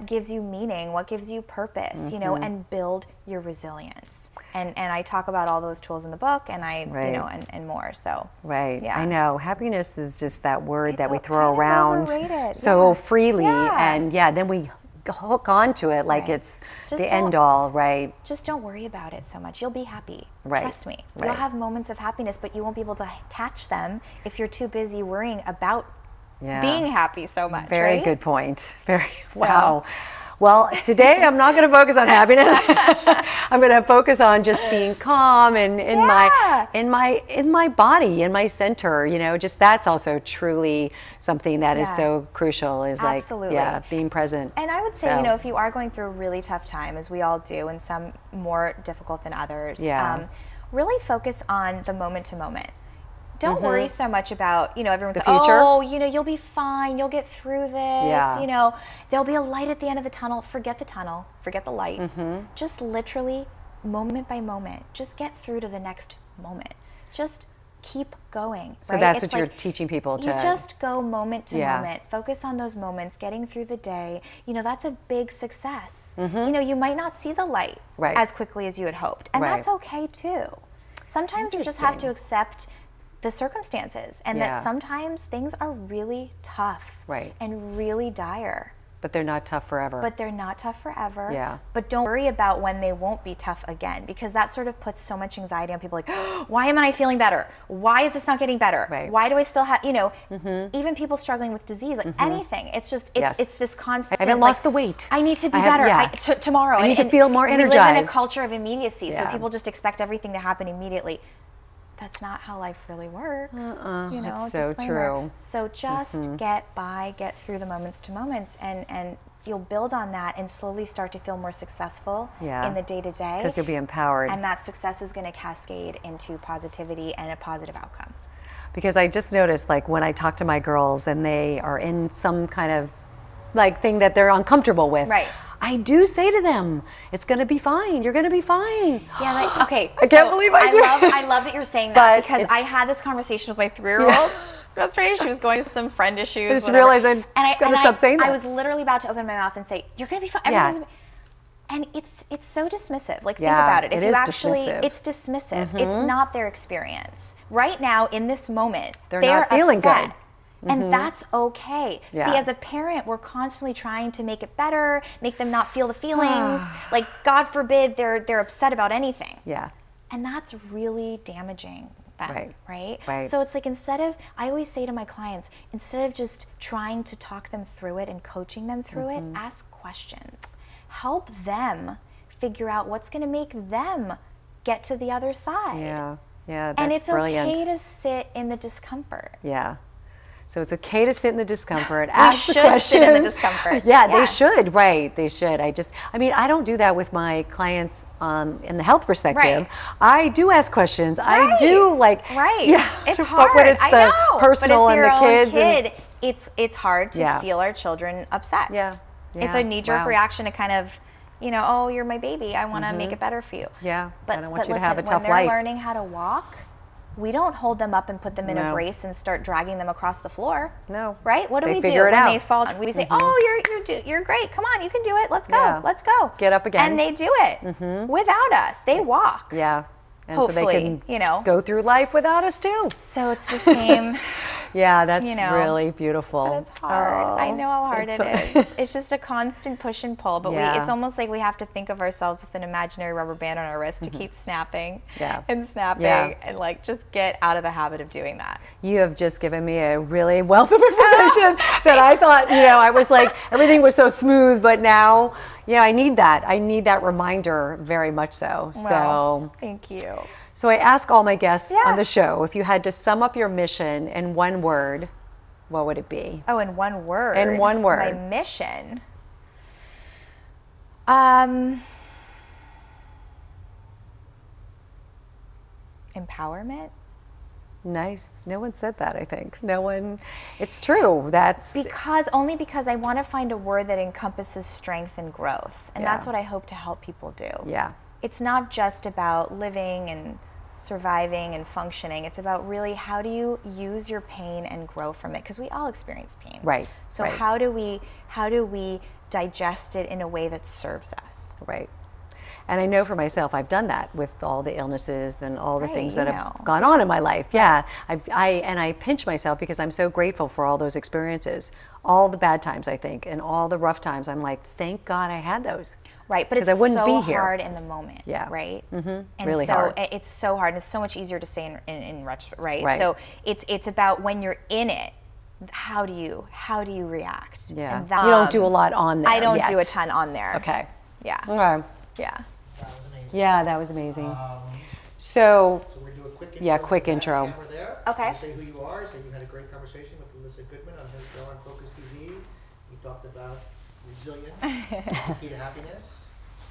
gives you meaning, what gives you purpose, you know, and build your resilience. And I talk about all those tools in the book, and you know, and more. So yeah. I know happiness is just that word that we It's throw kind of around overrated. so freely, and then we hook onto it like it's Just the don't- end all, right? Just don't worry about it so much. You'll be happy. Right. Trust me. Right. You'll have moments of happiness, but you won't be able to catch them if you're too busy worrying about being happy so much. Very right? good point. Wow. Well, today I'm not going to focus on happiness. I'm going to focus on just being calm and in my body, in my center. You know, just that's also truly something that is so crucial. Is Absolutely. like being present. And I would say, you know, if you are going through a really tough time, as we all do, and some more difficult than others, really focus on the moment to moment. Don't worry so much about, you know, everyone's the future. Oh, you know, you'll be fine. You'll get through this. You know, there'll be a light at the end of the tunnel. Forget the tunnel. Forget the light. Just literally, moment by moment, just get through to the next moment. Just keep going. So that's what you're teaching people to. You just go moment to moment. Focus on those moments, getting through the day. You know, that's a big success. You know, you might not see the light as quickly as you had hoped. And that's okay too. Sometimes you just have to accept the circumstances, and that sometimes things are really tough and really dire. But they're not tough forever. Yeah. But don't worry about when they won't be tough again, because that sort of puts so much anxiety on people. Like, oh, why am I feeling better? Why is this not getting better? Why do I still have, you know, even people struggling with disease, like anything. It's just, it's this constant. I haven't lost the weight. I need to be better tomorrow. I need to feel more energized. We live in a culture of immediacy, so people just expect everything to happen immediately. That's not how life really works. You know, that's so disclaimer. true. So just get through the moments to moments, and you'll build on that and slowly start to feel more successful in the day to day. Because you'll be empowered. And that success is going to cascade into positivity and a positive outcome. Because I just noticed, like, when I talk to my girls and they are in some kind of like thing that they're uncomfortable with. I do say to them, it's going to be fine. You're going to be fine. Yeah, like, okay. I can't believe I do. I love that you're saying that, because I had this conversation with my 3-year-old yesterday. She was going through some friend issues. I just realized I'm going to stop saying that. I was literally about to open my mouth and say, you're going to be fine. And it's so dismissive. Like, think about it. If it you is actually, dismissive. it's dismissive. It's not their experience. Right now, in this moment, they're not feeling upset. good. And that's okay. See, as a parent, we're constantly trying to make it better, make them not feel the feelings. Like, God forbid they're upset about anything. And that's really damaging them, right? So it's like, I always say to my clients, instead of just trying to talk them through it and coaching them through it, ask questions. Help them figure out what's going to make them get to the other side. Yeah, that's and it's brilliant. okay to sit in the discomfort. So it's okay to sit in the discomfort, ask the should questions. sit in the discomfort. Yeah, Yeah. they should, right, they should. I mean, I don't do that with my clients in the health perspective. Right. I do ask questions. I Right. do like, Right. yeah. It's But hard. when it's I the know. personal but it's and the your own kids. kid, it's hard to Yeah. feel our children upset. Yeah. It's a knee-jerk Wow. reaction to kind of, oh, you're my baby. I want to make it better for you. Yeah, But I don't want you to listen, have a tough when they're life. learning how to walk, we don't hold them up and put them in a No. brace and start dragging them across the floor. No. Right? What do They we do figure it when out. they fall? We say, "Oh, you're great. Come on, you can do it. Let's go. Yeah. Let's go. Get up again." And they do it without us. They walk. Yeah. And so Hopefully, they can go through life without us too. So it's the same. Yeah, that's really beautiful. But it's hard. I know how hard it is. It's just a constant push and pull. But it's almost like we have to think of ourselves with an imaginary rubber band on our wrist to keep snapping and snapping and like just get out of the habit of doing that. You have just given me a really wealth of information that I thought, I was like, everything was so smooth, but now, I need that. I need that reminder very much so. Well, thank you. So I ask all my guests on the show, if you had to sum up your mission in one word, what would it be? Oh, in one word. In one word. My mission. Empowerment. Nice. No one said that, I think. No one. It's true. That's only because I want to find a word that encompasses strength and growth. And that's what I hope to help people do. Yeah. It's not just about living and surviving and functioning. It's about really how do you use your pain and grow from it? Because we all experience pain. Right. So right. how do we digest it in a way that serves us? Right. And I know for myself, I've done that with all the illnesses and all the things that have know. gone on in my life. Yeah, I pinch myself because I'm so grateful for all those experiences, all the bad times, I think, and all the rough times. I'm like, thank God I had those. Right, but it's I wouldn't so be here. hard in the moment. Yeah. Right. Mm-hmm. And really so hard. It's so hard, and it's so much easier to say in retrospect. Right. So it's about when you're in it. How do you react? Yeah. And You don't do a lot on there. I don't yet. do a ton on there. Okay. Yeah. Okay. Yeah. That was amazing. Yeah, that was amazing. So we're going to do a quick intro. Yeah, quick intro. Camera there. Okay. You say who you are. Say you had a great conversation with Alyssa Goodman on her show on Focus TV. You talked about resilience, the key to happiness,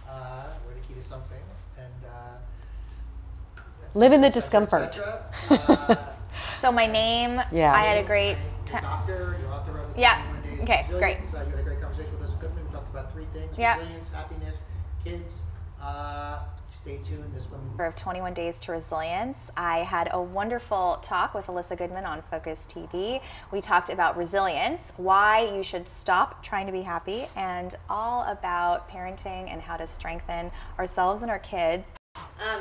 or the key to something, and Live in the et cetera, et discomfort. cetera. So my name. Yeah. I had a great. You're a doctor, you're author of Yeah. 21 Days Okay, of great. Resilience. You had a great conversation with Alyssa Goodman. We talked about three things: Yeah. resilience, happiness, kids. Stay tuned. This one. Of 21 Days to Resilience. I had a wonderful talk with Alyssa Goodman on Focus TV. We talked about resilience, why you should stop trying to be happy, and all about parenting and how to strengthen ourselves and our kids.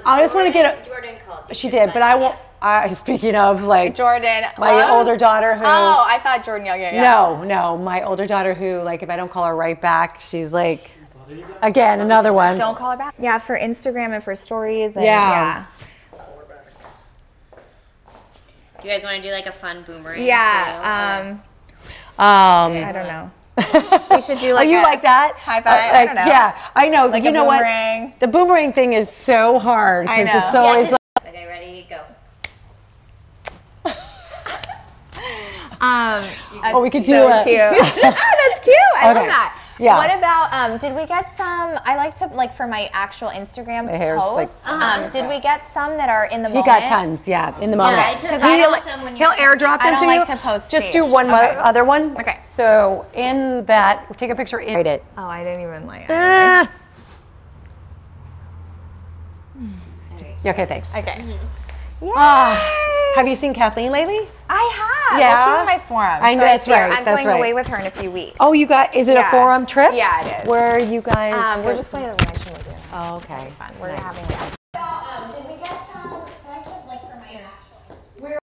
I just want to get Jordan called you. She did, but I won't. Speaking of like Jordan. my older daughter who. Oh, I thought Jordan Young. Yeah. No, my older daughter who, like, if I don't call her right back, she's like, again, another one. Don't call her back. Yeah, for Instagram and for stories. And Yeah. Do you guys want to do like a fun boomerang? Yeah. I I don't know. We should do like you like that? high five? Like, I don't know. Yeah, I know. Like you a know boomerang. what? The boomerang thing is so hard I because know. it's always like. Okay, ready, go. Oh, we could do So it. cute. That's cute. I love Okay. that. Yeah. What about, did we get some, I like to, like for my actual Instagram My hair's like- posts, did we get some that are in the He moment? got tons, yeah, in the moment. I took some when you He'll airdrop I them don't to you. like to post Just stage. do one Okay. other one. Okay. So in that, take a picture, write it. Oh, I didn't even like it. Ah. Yeah, okay, thanks. Okay. Have you seen Kathleen lately? I have. Yeah. Well, she's in my forum. I know, so that's here. right, I'm that's going right. away with her in a few weeks. Oh, you got, is it a Yeah. forum trip? Yeah, it is. Where you guys? We're just going to the Rancho Lagoon. Oh, okay. Fun. We're Nice. having